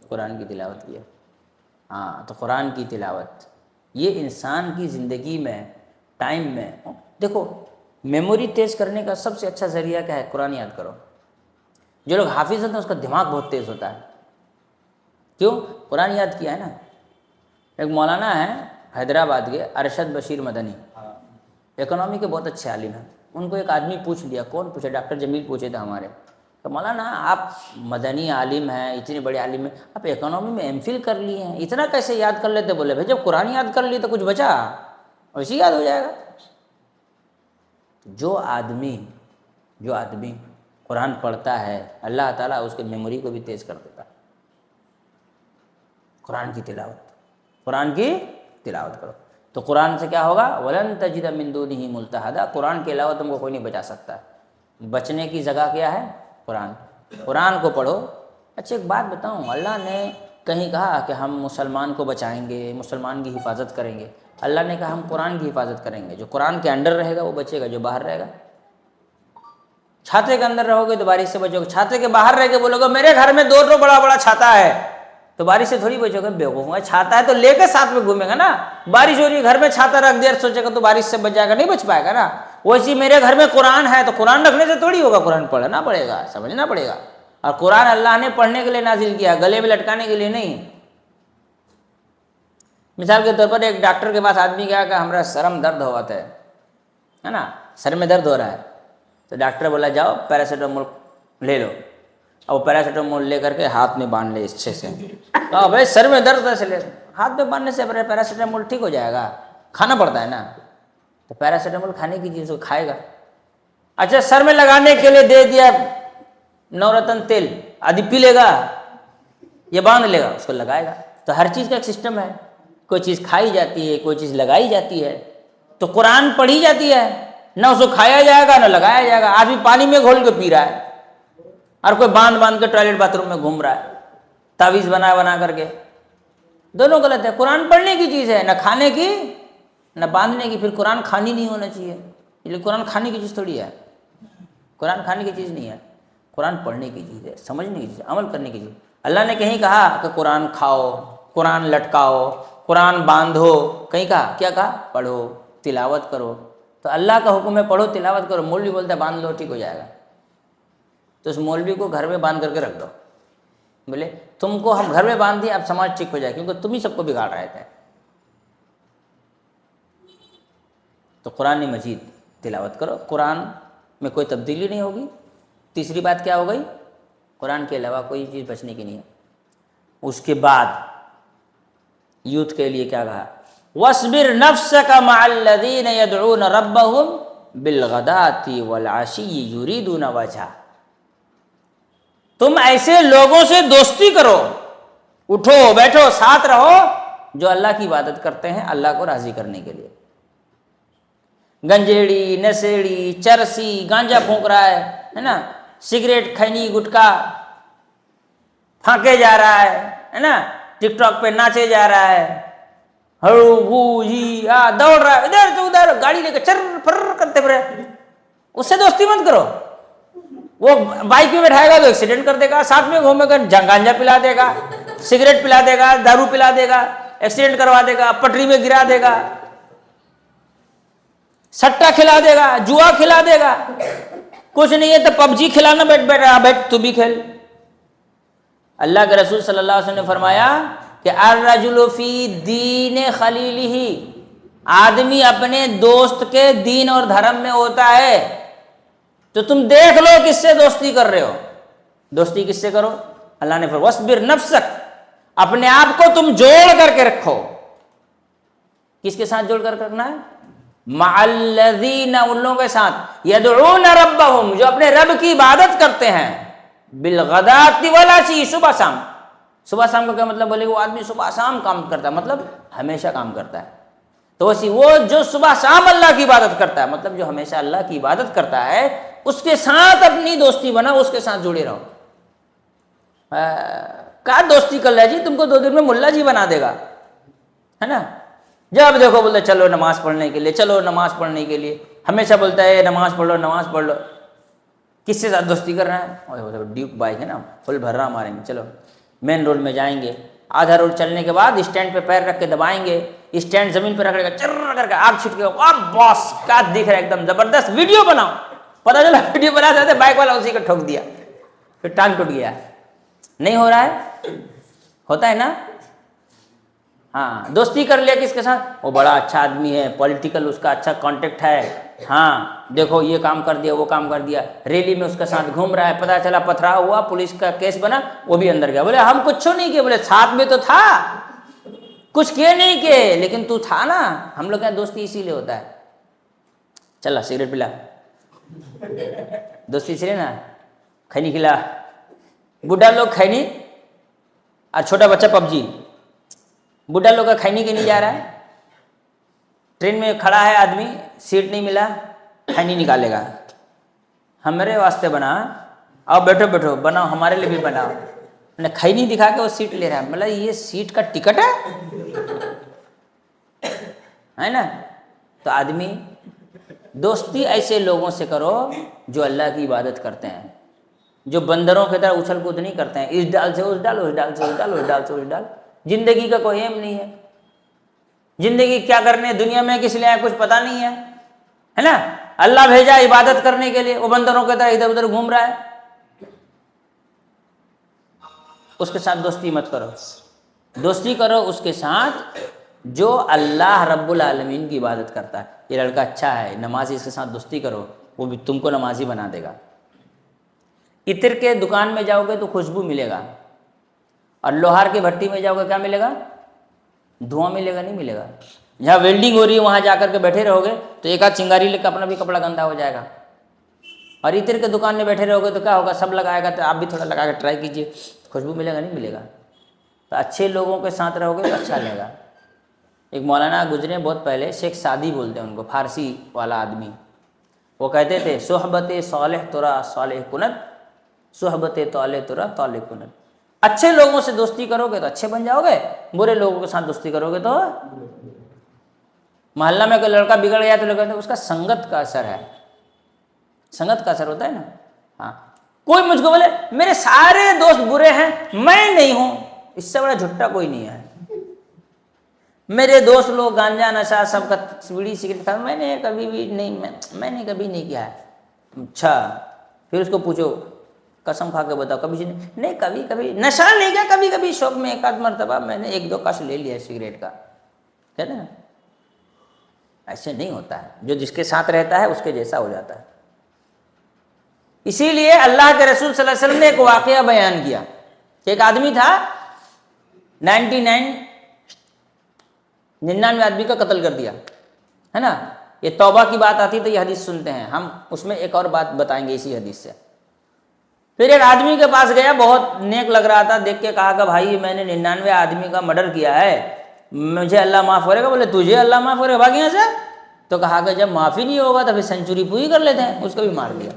Speaker 1: قرآن کی تلاوت کیا۔ ہاں، تو قرآن کی تلاوت یہ انسان کی زندگی میں، ٹائم میں، دیکھو میموری تیز کرنے کا سب سے اچھا ذریعہ کیا ہے؟ قرآن یاد کرو۔ جو لوگ حافظ ہوتے ہیں اس کا دماغ بہت تیز ہوتا ہے، کیوں؟ قرآن یاد کیا ہے نا۔ ایک مولانا ہے حیدرآباد کے، ارشد بشیر مدنی، اکنامی کے بہت اچھے عالم ہیں۔ ان کو ایک آدمی پوچھ لیا، کون پوچھے؟ ڈاکٹر جمیل پوچھے تھے ہمارے، کہ مولانا آپ مدنی عالم ہیں، اتنے بڑے عالم ہیں، آپ اکنامی میں ایم فل کر لیے ہیں، اتنا کیسے یاد کر لیتے؟ بولے بھائی جب قرآن یاد کر لی تو کچھ بچا؟ ویسے یاد ہو جائے گا۔ جو آدمی قرآن پڑھتا ہے، اللہ تعالیٰ اس کے میموری کو بھی تیز کر دیتا ہے۔ قرآن کی تلاوت کرو تو قرآن سے کیا ہوگا؟ وَلَن تَجِدَ مِن دُونِهِ مُلْتَحَدًا، قرآن کے علاوہ تم کو کوئی نہیں بچا سکتا۔ بچنے کی جگہ کیا ہے؟ قرآن کو پڑھو۔ اچھا ایک بات بتاؤں، اللہ نے کہیں کہا کہ ہم مسلمان کو بچائیں گے، مسلمان کی حفاظت کریں گے؟ اللہ نے کہا ہم قرآن کی حفاظت کریں گے، جو قرآن کے انڈر رہے گا وہ بچے گا، جو باہر رہے گا۔ چھاتے کے اندر رہو گے تو بارش سے بچو گے، چھاتے کے باہر رہ کے بولو گے میرے گھر میں 2 بڑا بڑا چھاتا ہے، تو بارش سے تھوڑی بچو گے، بیوقوف ہے، چھاتا ہے تو لے کے ساتھ میں گھومے گا نا. بارش ہو رہی ہے گھر میں چھاتا رکھ دیا سوچے گا تو بارش سے بچ جائے گا، نہیں بچ پائے گا نا. ویسے میرے گھر میں قرآن ہے تو قرآن رکھنے سے تھوڑی ہوگا، قرآن پڑھنا پڑے گا، سمجھنا پڑے گا. اور قرآن اللہ نے پڑھنے کے لیے نازل کیا، گلے میں لٹکانے کے لیے نہیں. مثال کے طور پر ایک ڈاکٹر کے پاس آدمی گیا کہ ہمارا سر میں درد ہوا ہے نا، سر میں درد ہو رہا ہے. تو ڈاکٹر بولا جاؤ پیراسیٹامول لے لو. اور پیراسیٹامول لے کر کے ہاتھ میں باندھ لے اچھے سے. کہا بھائی سر میں درد کیسے لے؟ ہاتھ میں باندھنے سے پیراسیٹامول ٹھیک ہو جائے گا، کھانا پڑتا ہے نا. تو پیراسیٹامول کھانے کی چیز کو کھائے گا. اچھا سر میں لگانے کے لیے دے دیا نورتن تیل، آدھی پی لے گا یہ باندھ لے گا، اس کو لگائے گا. تو ہر چیز کا ایک سسٹم ہے، کوئی چیز کھائی جاتی ہے، کوئی چیز لگائی جاتی ہے. تو قرآن پڑھی جاتی ہے، نہ اس کو کھایا جائے گا نہ لگایا جائے گا. آدمی پانی میں گھول کے پی رہا ہے اور کوئی باندھ کے ٹوائلٹ باتھ روم میں گھوم رہا ہے تعویذ بنا کر کے. دونوں غلط ہے. قرآن پڑھنے کی چیز ہے، نہ کھانے کی نہ باندھنے کی. پھر قرآن کھانی نہیں ہونا چاہیے، لیکن قرآن کھانے کی چیز تھوڑی ہے. قرآن کھانے کی چیز نہیں ہے، قرآن پڑھنے کی چیز ہے، سمجھنے کی چیز، عمل کرنے کی چیز. اللہ نے کہیں کہا کہ قرآن کھاؤ، قرآن لٹکاؤ، قرآن باندھو، کہیں کہا کیا کہا؟ پڑھو، تلاوت کرو. تو اللہ کا حکم ہے پڑھو تلاوت کرو. مولوی بولتا ہے باندھ لو ٹھیک ہو جائے گا، تو اس مولوی کو گھر میں باندھ کر کے رکھ دو. بولے تم کو ہم گھر میں باندھ دیے اب سماج ٹھیک ہو جائے، کیونکہ تم ہی سب کو بگاڑ رہے تھے. تو قرآن مجید تلاوت کرو، قرآن میں کوئی تبدیلی نہیں ہوگی. تیسری بات کیا ہو گئی؟ قرآن کے علاوہ کوئی چیز بچنے کی نہیں ہے. اس کے بعد یوتھ کے لیے کیا کہا؟ وَاصْبِرْ نَفْسَكَ مَعَ الَّذِينَ يَدْعُونَ رَبَّهُمْ بِالْغَدَاةِ وَالْعَشِيِّ يُرِيدُونَ وَجْهَهُ. تم ایسے لوگوں سے دوستی کرو، اٹھو بیٹھو ساتھ رہو جو اللہ کی عبادت کرتے ہیں اللہ کو راضی کرنے کے لیے. گنجیڑی، نشیڑی، چرسی، گانجا پھونک رہا ہے نا، سگریٹ، کھینی، گٹکا پھانکے جا رہا ہے نا، ٹک ٹاک پہ ناچے جا رہا ہے، ہڑو گو ہی دوڑ رہا ہے ادھر سے ادھر، گاڑی لے کے چر پھر کرتے پھرے. اس سے دوستی مت کرو. وہ بائک میں بیٹھائے گا تو ایکسیڈنٹ کر دے گا، ساتھ میں گھومے گا گانجا پلا دے گا، سگریٹ پلا دے گا، دارو پلا دے گا، ایکسیڈنٹ کروا دے گا، پٹری میں گرا دے گا، سٹا کھلا دے گا، جوا کھلا دے گا. کچھ نہیں ہے تو پب جی کھلانا، بیٹھ تو بھی کھیل. اللہ کے رسول صلی اللہ علیہ وسلم نے فرمایا کہ الرجل فی دین خلیلہ، آدمی اپنے دوست کے دین اور دھرم میں ہوتا ہے. تو تم دیکھ لو کس سے دوستی کر رہے ہو. دوستی کس سے کرو؟ اللہ نے فرمایا وَاصْبِرْ نَفْسَكَ، اپنے آپ کو تم جوڑ کر کے رکھو. کس کے ساتھ جوڑ کر رکھنا ہے؟ مَعَ الَّذِينَ، ان لوگوں کے ساتھ، يَدْعُونَ رَبَّهُمْ، جو اپنے رب کی عبادت کرتے ہیں، بالغداۃ والعشی، صبح شام. صبح شام کا کیا مطلب؟ بولے وہ آدمی صبح شام کام کرتا ہے، مطلب ہمیشہ کام کرتا ہے. تو ویسی وہ جو صبح شام اللہ کی عبادت کرتا ہے، مطلب جو ہمیشہ اللہ کی عبادت کرتا ہے، اس کے ساتھ اپنی دوستی بنا، اس کے ساتھ جڑے رہو. کیا دوستی کر لے جی، تم کو 2 دن میں ملا جی بنا دے گا، ہے نا. جب دیکھو بولتے چلو نماز پڑھنے کے لیے، چلو نماز پڑھنے کے لیے، ہمیشہ بولتا ہے نماز پڑھ لو نماز پڑھ لو. کس سے ساتھ دوستی کر رہا ہے؟ ڈیوک بائک ہے نا، فل بھرا ماریں گے، چلو مین روڈ میں جائیں گے، آدھا روڈ چلنے کے بعد اسٹینڈ پہ پیر رکھ کے دبائیں گے، اسٹینڈ زمین پہ رکھ کے چر کر کے آگ چھٹ کے، اب باس کیا دکھ رہا ہے ایک دم زبردست، ویڈیو بناؤ. پتا چلا ویڈیو بنا تھے بائک والا اسی کو ٹھوک دیا، پھر ٹانگ ٹوٹ گیا. نہیں ہو رہا ہے؟ ہوتا ہے نا. ہاں دوستی کر لیا کس کے ساتھ؟ وہ بڑا اچھا آدمی ہے، پولیٹیکل اس کا اچھا کانٹیکٹ ہے، ہاں دیکھو یہ کام کر دیا وہ کام کر دیا، ریلی میں اس کے ساتھ گھوم رہا ہے، پتہ چلا پتھراؤ ہوا، پولیس کا کیس بنا، وہ بھی اندر گیا. بولے ہم کچھ نہیں کیے، بولے ساتھ میں تو تھا، کچھ کیے نہیں کیے لیکن تو تھا نا. ہم لوگ کا دوستی اسی لیے ہوتا ہے. چلا سگریٹ پلا، دوستی اس لیے نا. کھینی کھلا، بڈھا لوگ کھینی اور چھوٹا بچہ پب جی. بڈھا لوگ کا کھینی کے نہیں جا رہا ہے، ٹرین میں کھڑا ہے آدمی، سیٹ نہیں ملا، کھینی نکالے گا. ہمارے واسطے بنا، آؤ بیٹھو بیٹھو، بناؤ ہمارے لیے بھی بناؤ. نے کھینی دکھا کے وہ سیٹ لے رہا ہے، مطلب یہ سیٹ کا ٹکٹ ہے نا. تو آدمی دوستی ایسے لوگوں سے کرو جو اللہ کی عبادت کرتے ہیں، جو بندروں کی طرح اچھل کود نہیں کرتے ہیں، اس ڈال سے اس ڈال، اس ڈال سے اس ڈال، اس ڈال سے اس ڈال. زندگی کا کوئی ایم نہیں ہے. زندگی کیا کرنے دنیا میں کس لیے ہے کچھ پتہ نہیں ہے نا. اللہ بھیجا عبادت کرنے کے لیے، وہ بندروں کی طرح ادھر ادھر گھوم رہا ہے. اس کے ساتھ دوستی مت کرو. دوستی کرو اس کے ساتھ جو اللہ رب العالمین کی عبادت کرتا ہے. یہ لڑکا اچھا ہے، نمازی، اس کے ساتھ دوستی کرو، وہ بھی تم کو نمازی بنا دے گا. عطر کے دکان میں جاؤ گے تو خوشبو ملے گا، اور لوہار کی بھٹی میں جاؤ گے کیا ملے گا؟ دھواں ملے گا، نہیں ملے گا. جہاں ویلڈنگ ہو رہی ہے وہاں جا کر کے بیٹھے رہو گے تو ایک آدھ چنگاری لے کے اپنا بھی کپڑا گندا ہو جائے گا. اور عطر کے دکان میں بیٹھے رہو گے تو کیا ہوگا؟ سب لگائے گا تو آپ بھی تھوڑا لگا کے ٹرائی کیجئے، خوشبو ملے گا، نہیں ملے گا. تو اچھے لوگوں کے ساتھ رہو گے تو اچھا لگے گا. ایک مولانا گزرے بہت پہلے، شیخ سعدی بولتے ہیں ان کو، فارسی والا آدمی. وہ کہتے تھے صحبت صالح ترا صالح کند، صحبت طالح ترا طالح کند. اچھے لوگوں سے دوستی کرو گے تو اچھے بن جاؤ گے، برے لوگوں کے ساتھ دوستی کرو گے تو. محلہ میں کوئی لڑکا بگڑ گیا تو لوگ کہتے ہیں اس کا سنگت کا اثر ہے. سنگت کا اثر ہوتا ہے نا. ہاں، کوئی مجھ کو بولے میرے سارے دوست برے ہیں، میں نہیں ہوں، اس سے بڑا جھٹا کوئی نہیں ہے. میرے دوست لوگ گانجا نشہ سب کا بیڑی سگریٹ کھا، میں نے کبھی بھی نہیں، میں نے کبھی نہیں کیا ہے. اچھا، پھر اس کو پوچھو قسم کھا کے بتاؤ کبھی نہیں، کبھی کبھی نشہ نہیں کیا، کبھی کبھی شوق میں ایک آدھ مرتبہ میں نے 1-2 کش لے لیا سگریٹ کا. کہتے ہیں نا ایسے نہیں ہوتا ہے، جو جس کے ساتھ رہتا ہے اس کے جیسا ہو جاتا ہے. اسی لیے اللہ کے رسول صلی اللہ علیہ وسلم نے ایک واقعہ بیان کیا کہ ایک آدمی تھا 99 آدمی کا قتل کر دیا ہے نا. یہ توبہ کی بات آتی تو یہ حدیث سنتے ہیں ہم، اس میں ایک اور بات بتائیں گے اسی حدیث سے. پھر ایک آدمی کے پاس گیا، بہت نیک لگ رہا تھا، دیکھ کے کہا کہ بھائی میں نے 99 آدمی کا مرڈر کیا ہے، مجھے اللہ معاف کرے گا؟ بولے تجھے اللہ معاف کرے گا، بھاگ یہاں سے. تو کہا کہ جب معافی نہیں ہوگا تو پھر سینچری پوری کر لیتے ہیں. اس کو بھی مار دیا.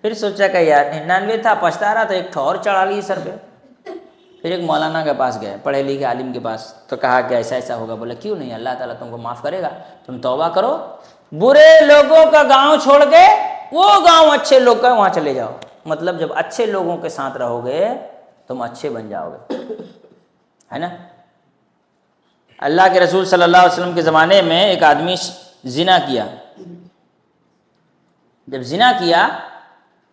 Speaker 1: پھر سوچا کہ یار 99 تھا، پچھتا رہا تو ایک اور چڑھا لی سر پہ. پھر ایک مولانا کے پاس گئے، پڑھے لکھے عالم کے پاس، تو کہا کہ ایسا ایسا ہوگا. بولا کیوں نہیں، اللہ تعالیٰ تم کو معاف کرے گا، تم توبہ کرو، برے لوگوں کا گاؤں چھوڑ کے وہ گاؤں اچھے لوگ کا وہاں چلے جاؤ. مطلب جب اچھے لوگوں کے ساتھ رہو گے تم اچھے بن جاؤ گے، ہے نا. اللہ کے رسول صلی اللہ علیہ وسلم کے زمانے میں ایک آدمی زنا کیا. جب زنا کیا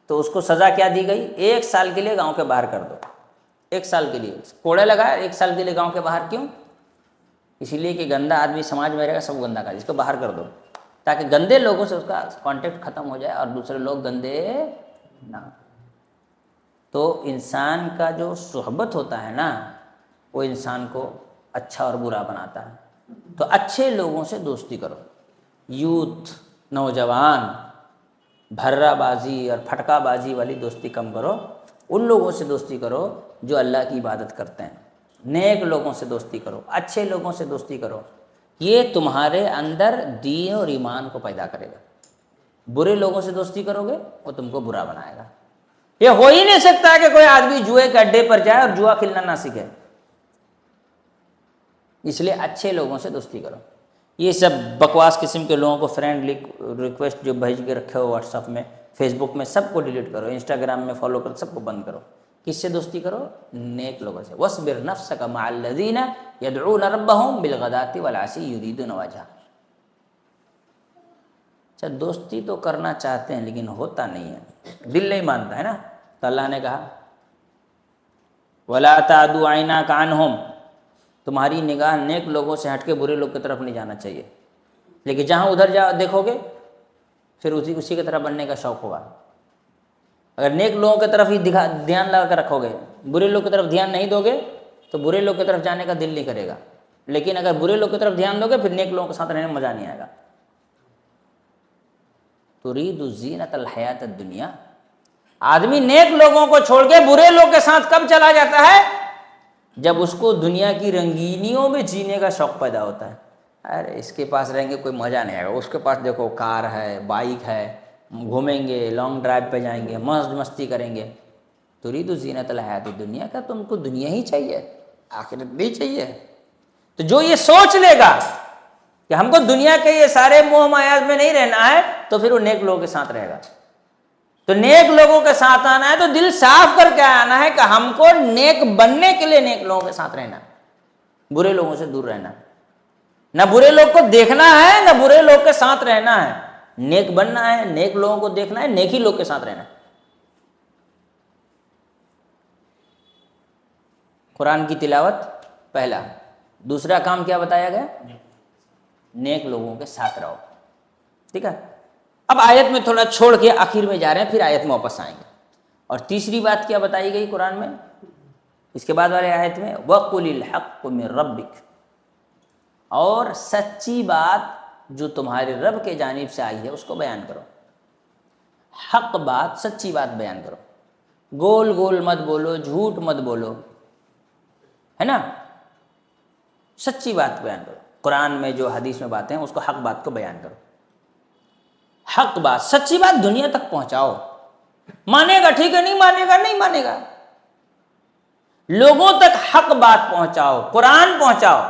Speaker 1: تو اس کو سزا کیا دی گئی؟ 1 سال کے لیے گاؤں کے باہر کر دو. 1 سال کے لیے کوڑے لگائے، 1 سال کے لیے گاؤں کے باہر. کیوں؟ اسی لیے کہ گندا آدمی سماج میں رہے گا، سب گندا کا، اس کو باہر کر دو تاکہ گندے لوگوں سے اس کا کانٹیکٹ ختم ہو جائے اور دوسرے لوگ گندے نہ. تو انسان کا جو صحبت ہوتا ہے نا وہ انسان کو اچھا اور برا بناتا ہے. تو اچھے لوگوں سے دوستی کرو. یوتھ، نوجوان، بھرا بازی اور پھٹکا بازی والی دوستی کم کرو. ان لوگوں سے دوستی کرو جو اللہ کی عبادت کرتے ہیں. نیک لوگوں سے دوستی کرو، اچھے لوگوں سے دوستی کرو. یہ تمہارے اندر دین اور ایمان کو پیدا کرے گا. برے لوگوں سے دوستی کرو گے وہ تم کو برا بنائے گا. یہ ہو ہی نہیں سکتا کہ کوئی آدمی جوئے کے اڈے پر جائے اور جوا کھیلنا نہ سیکھے. اس لیے اچھے لوگوں سے دوستی کرو. یہ سب بکواس قسم کے لوگوں کو فرینڈ ریکویسٹ جو بھیج کے رکھے ہو واٹس ایپ میں، فیس بک میں، سب کو ڈیلیٹ کرو، انسٹاگرام میں فالو کرو، سب کو بند کرو. کس سے دوستی کرو؟ نیک لوگوں سے. وَاصْبِرْ نَفْسَكَ مَعَ الَّذِينَ يَدْعُونَ رَبَّهُمْ بِالْغَدَاةِ وَالْعَشِيِّ يُرِيدُونَ وَجْهَهُ. اچھا، دوستی تو کرنا چاہتے ہیں لیکن ہوتا نہیں ہے، دل نہیں مانتا ہے نا. تو اللہ نے کہا وَلَا تَعْدُ عَيْنَاكَ عَنْهُمْ، تمہاری نگاہ نیک لوگوں سے ہٹ کے برے لوگ کی طرف نہیں جانا چاہیے. لیکن جہاں ادھر دیکھو گے پھر اسی کی طرح بننے کا شوق ہوگا. اگر نیک لوگوں کی طرف ہی دھیان لگا کر رکھو گے، برے لوگ کی طرف دھیان نہیں دو گے تو برے لوگ کی طرف جانے کا دل نہیں کرے گا. لیکن اگر برے لوگ کی طرف دھیان دو گے پھر نیک لوگوں کے ساتھ رہنے میں مزہ نہیں آئے گا. ترید زینت الحیات الدنیا. آدمی نیک لوگوں کو چھوڑ کے برے لوگ کے ساتھ کب چلا جاتا ہے؟ جب اس کو دنیا کی رنگینیوں میں جینے کا شوق پیدا ہوتا ہے. ارے اس کے پاس رہیں گے کوئی مزہ نہیں آئے گا، اس کے پاس دیکھو کار ہے، بائک ہے، گھومیں گے، لانگ ڈرائیو پہ جائیں گے، مستی کریں گے. ترید زینت الحیات الدنیا کا تم کو دنیا ہی چاہیے، آخرت نہیں چاہیے. تو جو یہ سوچ لے گا کہ ہم کو دنیا کے یہ سارے موہ مایات میں نہیں رہنا ہے تو پھر وہ نیک لوگوں کے ساتھ رہے گا. تو نیک لوگوں کے ساتھ آنا ہے تو دل صاف کر کے آنا ہے کہ ہم کو نیک بننے کے لیے نیک لوگوں کے ساتھ رہنا، برے لوگوں سے دور رہنا، نہ برے لوگ کو دیکھنا ہے نہ برے لوگ کے ساتھ رہنا ہے، نیک بننا ہے، نیک لوگوں کو دیکھنا ہے، نیک ہی لوگ کے ساتھ رہنا ہے۔ قرآن کی تلاوت پہلا، دوسرا کام کیا بتایا گیا؟ نیک لوگوں کے ساتھ رہو، ٹھیک ہے۔ اب آیت میں تھوڑا چھوڑ کے آخر میں جا رہے ہیں، پھر آیت میں واپس آئیں گے۔ اور تیسری بات کیا بتائی گئی قرآن میں اس کے بعد والے آیت میں؟ وَقُلِ الْحَقُّ مِن رَبِّكَ، اور سچی بات جو تمہارے رب کے جانب سے آئی ہے اس کو بیان کرو، حق بات، سچی بات بیان کرو، گول گول مت بولو، جھوٹ مت بولو، ہے نا، سچی بات بیان کرو۔ قرآن میں جو حدیث میں باتیں ہیں اس کو حق بات کو بیان کرو، حق بات، سچی بات دنیا تک پہنچاؤ۔ مانے گا ٹھیک ہے، نہیں مانے گا نہیں مانے گا، لوگوں تک حق بات پہنچاؤ، قرآن پہنچاؤ۔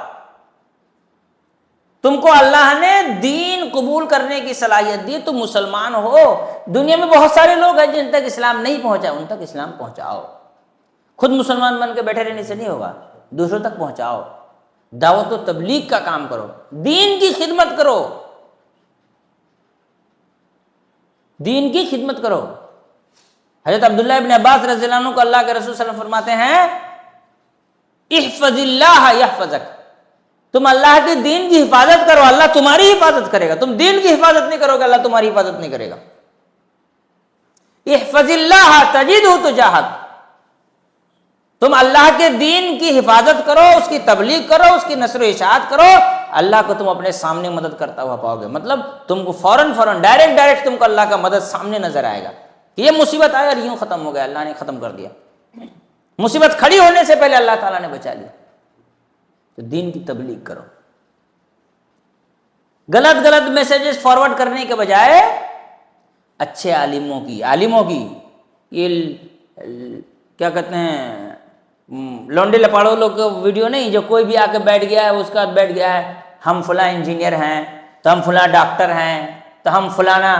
Speaker 1: تم کو اللہ نے دین قبول کرنے کی صلاحیت دی، تم مسلمان ہو، دنیا میں بہت سارے لوگ ہیں جن تک اسلام نہیں پہنچا، ان تک اسلام پہنچاؤ۔ خود مسلمان بن کے بیٹھے رہنے سے نہیں ہوگا، دوسروں تک پہنچاؤ، دعوت و تبلیغ کا کام کرو، دین کی خدمت کرو، دین کی خدمت کرو۔ حضرت عبداللہ ابن عباس رضی اللہ عنہ کو اللہ کے رسول صلی اللہ علیہ وسلم فرماتے ہیں احفظ اللہ یحفظک، تم اللہ کے دین کی حفاظت کرو، اللہ تمہاری حفاظت کرے گا۔ تم دین کی حفاظت نہیں کرو گے، اللہ تمہاری حفاظت نہیں کرے گا۔ احفظ اللہ تجدہ تجاہک، تم اللہ کے دین کی حفاظت کرو، اس کی تبلیغ کرو، اس کی نشر و اشاعت کرو، اللہ کو تم اپنے سامنے مدد کرتا ہوا پاؤ گے۔ مطلب تم کو فوراً ڈائریکٹ تم کو اللہ کا مدد سامنے نظر آئے گا کہ یہ مصیبت آیا اور یوں ختم ہو گیا، اللہ نے ختم کر دیا، مصیبت کھڑی ہونے سے پہلے اللہ تعالیٰ نے بچا لیا۔ تو دین کی تبلیغ کرو، غلط میسیجز فارورڈ کرنے کے بجائے اچھے عالموں کی یہ کیا کہتے ہیں لونڈے لپاڑوں لوگ کا ویڈیو نہیں، جو کوئی بھی آ کے بیٹھ گیا ہے اس کا بیٹھ گیا ہے ہم فلاں انجینئر ہیں، تو ہم فلاں ڈاکٹر ہیں، تو ہم فلانا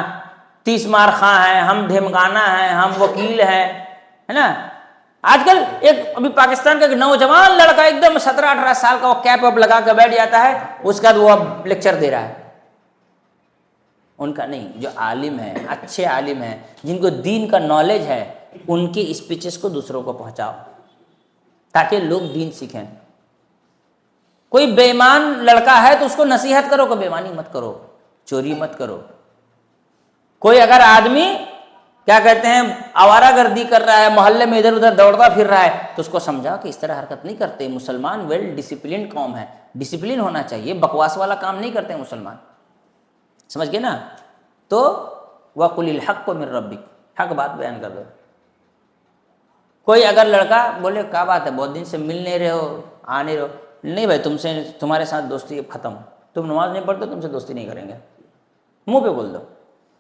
Speaker 1: 30 مار خاں ہیں، ہم ڈھمکانا ہیں، ہم وکیل ہیں، ہے نا۔ آج کل ایک ابھی پاکستان کا ایک نوجوان لڑکا ایک دم 17-18 سال کا، وہ کیپ اپ لگا کے بیٹھ جاتا ہے، اس کے بعد وہ اب لیکچر دے رہا ہے۔ ان کا نہیں، جو عالم ہیں، اچھے عالم ہیں، جن کو دین کا نالج ہے، ان کی اسپیچز کو دوسروں کو پہنچاؤ تاکہ لوگ دین سیکھیں۔ کوئی بے ایمان لڑکا ہے تو اس کو نصیحت کرو کہ بے ایمانی مت کرو، چوری مت کرو۔ کوئی اگر آدمی کیا کہتے ہیں آوارہ گردی کر رہا ہے، محلے میں ادھر ادھر دوڑتا پھر رہا ہے، تو اس کو سمجھا کہ اس طرح حرکت نہیں کرتے، مسلمان ویل ڈسپلنڈ قوم ہے، ڈسپلن ہونا چاہیے، بکواس والا کام نہیں کرتے مسلمان، سمجھ گئے نا۔ تو وَقُلِ الْحَقُّ مِن رَبِّكَ، حق بات بیان کر دو۔ کوئی اگر لڑکا بولے کیا بات ہے بہت دن سے مل نہیں رہے ہو، آ نہیں رہے ہو، نہیں بھائی تمہارے ساتھ دوستی اب ختم، تم نماز نہیں پڑھتے، تم سے دوستی نہیں کریں گے، منہ پہ بول دو،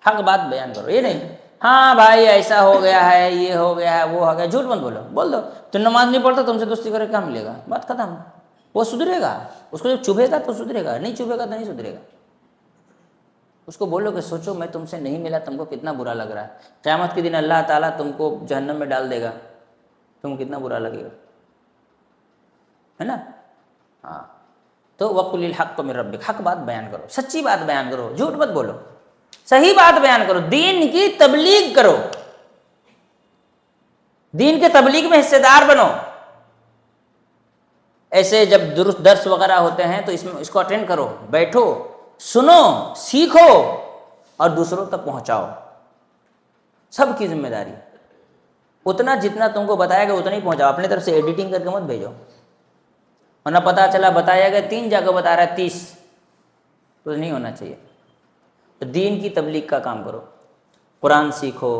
Speaker 1: حق بات بیان کرو۔ یہ نہیں ہاں بھائی ایسا ہو گیا ہے، یہ ہو گیا ہے، وہ ہو گیا، جھوٹ مت بولو، بول دو تم نماز نہیں پڑھتا، تم سے دوستی کرے کیا ملے گا، بات ختم۔ وہ سدھرے گا، اس کو جب چبھے گا تو سدھرے گا، نہیں چبھے گا تو نہیں سدھرے گا۔ اس کو بولو کہ سوچو میں تم سے نہیں ملا، تم کو کتنا برا لگ رہا ہے، قیامت کے دن اللہ تعالیٰ تم کو جہنم میں ڈال دے گا، تم کتنا برا لگے گا، ہے نا۔ ہاں تو وَقُلِ الْحَقُّ مِن رَبِّكَ، حق بات بیان کرو، سچی بات بیان کرو، جھوٹ مت بولو، صحیح بات بیان کرو، دین کی تبلیغ کرو، دین کے تبلیغ میں حصے دار بنو۔ ایسے جب درس وغیرہ ہوتے ہیں تو اس کو اٹینڈ کرو، بیٹھو، سنو، سیکھو اور دوسروں تک پہنچاؤ، سب کی ذمہ داری، اتنا جتنا تم کو بتایا گیا اتنا ہی پہنچاؤ، اپنے طرف سے ایڈیٹنگ کر کے مت بھیجو، ورنہ پتہ چلا بتایا گیا 3 جگہ بتا رہا ہے 30، تو نہیں ہونا چاہیے۔ تو دین کی تبلیغ کا کام کرو، قرآن سیکھو،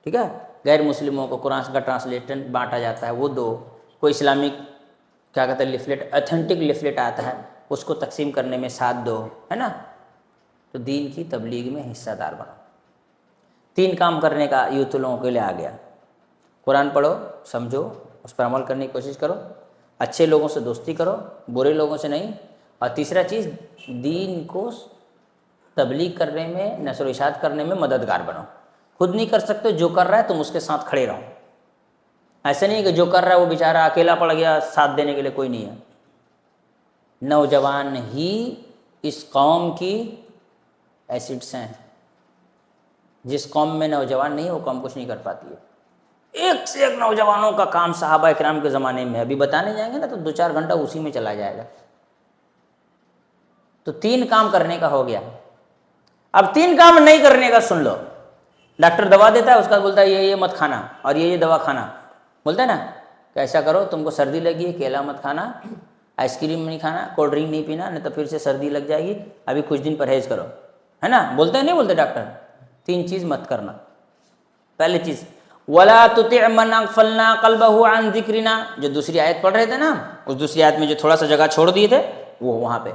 Speaker 1: ٹھیک ہے، غیر مسلموں کو قرآن کا ٹرانسلیٹن بانٹا جاتا ہے وہ دو، کوئی اسلامک کیا کہتے ہیں لیفلیٹ، ایتھنٹک لیفلیٹ آتا ہے اس کو تقسیم کرنے میں ساتھ دو، ہے نا۔ تو دین کی تبلیغ میں حصہ دار بنو۔ 3 کام کرنے کا یوتھ لوگوں کے لیے آ گیا، قرآن پڑھو، سمجھو، اس پر عمل کرنے کی کوشش کرو، اچھے لوگوں سے دوستی کرو، برے لوگوں سے نہیں، اور تیسرا چیز دین کو تبلیغ کرنے میں، نشر و اشاعت کرنے میں مددگار بنو۔ خود نہیں کر سکتے، جو کر رہا ہے تم اس کے ساتھ کھڑے رہو. ایسا نہیں کہ جو کر رہا ہے وہ بیچارہ اکیلا پڑ گیا، ساتھ دینے کے لیے کوئی نہیں ہے. نوجوان ہی اس قوم کی ایسڈس ہیں. جس قوم میں نوجوان نہیں ہے وہ قوم کچھ نہیں کر پاتی ہے. ایک سے ایک نوجوانوں کا کام صحابہ کرام کے زمانے میں، ابھی بتانے جائیں گے نا تو 2-4 گھنٹہ اسی میں چلا جائے گا. تو 3 کام کرنے کا ہو گیا. اب 3 کام نہیں کرنے کا سن لو. ڈاکٹر دوا دیتا ہے، اس کا بولتا ہے یہ مت کھانا اور یہ دوا کھانا. بولتا ہے نا کہ ایسا کرو، تم کو سردی لگی ہے، کیلا مت کھانا، آئس کریم نہیں کھانا، کولڈ ڈرنک نہیں پینا، نہیں تو پھر سے سردی لگ جائے گی، ابھی کچھ دن پرہیز کرو، ہے نا. بولتے ہیں نہیں بولتے ڈاکٹر؟ 3 چیز مت کرنا. پہلی چیز وَلَا تُطِعْ مَنْ أَغْفَلْنَا قَلْبَهُ عَنْ ذِكْرِنَا، جو دوسری آیت پڑھ رہے تھے نا، اس دوسری آیت میں جو تھوڑا سا جگہ چھوڑ دیے تھے وہ وہاں پہ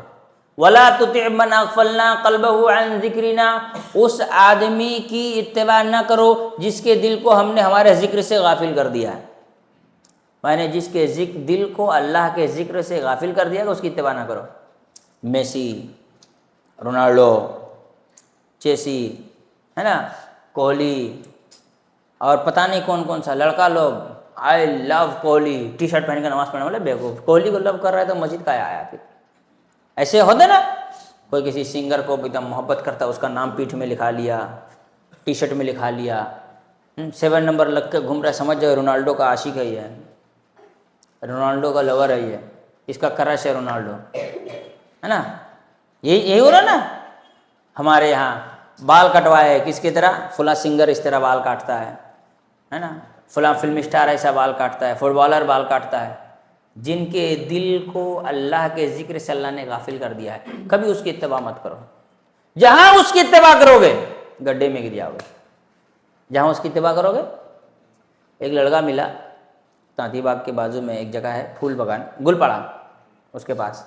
Speaker 1: وَلَا تُطِعْ مَنْ أَغْفَلْنَا قَلْبَهُ عَنْ ذِكْرِنَا، اس آدمی کی اتباع نہ کرو جس کے دل کو ہم نے ہمارے ذکر سے غافل کر دیا ہے. میں نے جس کے دل کو اللہ کے ذکر سے غافل کر دیا کہ اس کی اتباع نہ کرو. میسی، رونالڈو، چیسی، ہے نا، کوہلی، اور پتہ نہیں کون کون سا لڑکا لوگ آئی لو کوہلی، ٹی شرٹ پہن کے نماز پڑھنے والے بیوقوف. کوہلی کو لو کر رہا ہے تو مسجد کا آیا پھر. ایسے ہوتے نا، کوئی کسی سنگر کو ایک دم محبت کرتا ہے، اس کا نام پیٹھ میں لکھا لیا، ٹی شرٹ میں لکھا لیا، 7 نمبر لگ کے گھوم رہا ہے، سمجھ جائے رونالڈو کا عاشق ہے، یہ رونالڈو کا لور ہے، یہ اس کا کرش ہے رونالڈو، ہے نا. یہی ہو رہا نا. ہمارے یہاں بال کٹوائے کس کی طرح، فلاں سنگر اس طرح بال کاٹتا ہے نا، فلاں فلم اسٹار ایسا بال کاٹتا ہے، فٹ بالر بال کاٹتا ہے. جن کے دل کو اللہ کے ذکر سے اللہ نے غافل کر دیا ہے، کبھی اس کی اتباع مت کرو. جہاں اس کی اتباع کرو گے گڈھے میں گر جاؤ گے. جہاں اس کی اتباع کرو گے. ایک لڑکا ملا تانتی باغ کے بازو میں ایک جگہ ہے، پھول بغان، گل پڑا، اس کے پاس.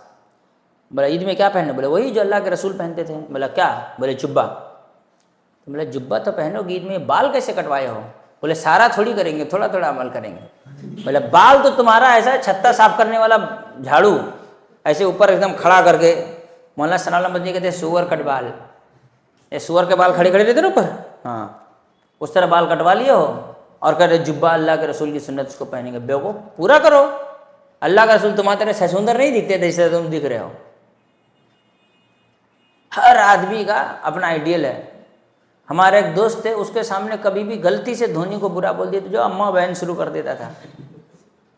Speaker 1: بولا عید میں کیا پہننے؟ بولے وہی جو اللہ کے رسول پہنتے تھے. بولا کیا؟ بولے جبہ. بولے جبہ تو پہنو گے، عید میں بال کیسے کٹوائے ہو؟ بولے سارا تھوڑی کریں گے، تھوڑا تھوڑا عمل کریں گے. بولے بال تو تمہارا ایسا ہے چھتا صاف کرنے والا جھاڑو، ایسے اوپر ایک دم کھڑا کر کے. مولانا ثناء اللہ مدنی کہتے ہیں سور کٹ بال، یہ سور کے بال کھڑے کھڑے رہتے نا اوپر، ہاں اس طرح بال کٹوا لیے ہو اور کہتے جبہ اللہ کے رسول کی سنت اس کو پہنیں گے. بیوقوف، پورا کرو. اللہ کا رسول تمہارے طرح سندر نہیں دکھتے جیسے تم دکھ رہے ہو. ہر آدمی کا اپنا آئیڈیل ہے. ہمارے ایک دوست تھے، اس کے سامنے کبھی بھی غلطی سے دھونی کو برا بول دیتے جو اماں بہن شروع کر دیتا تھا.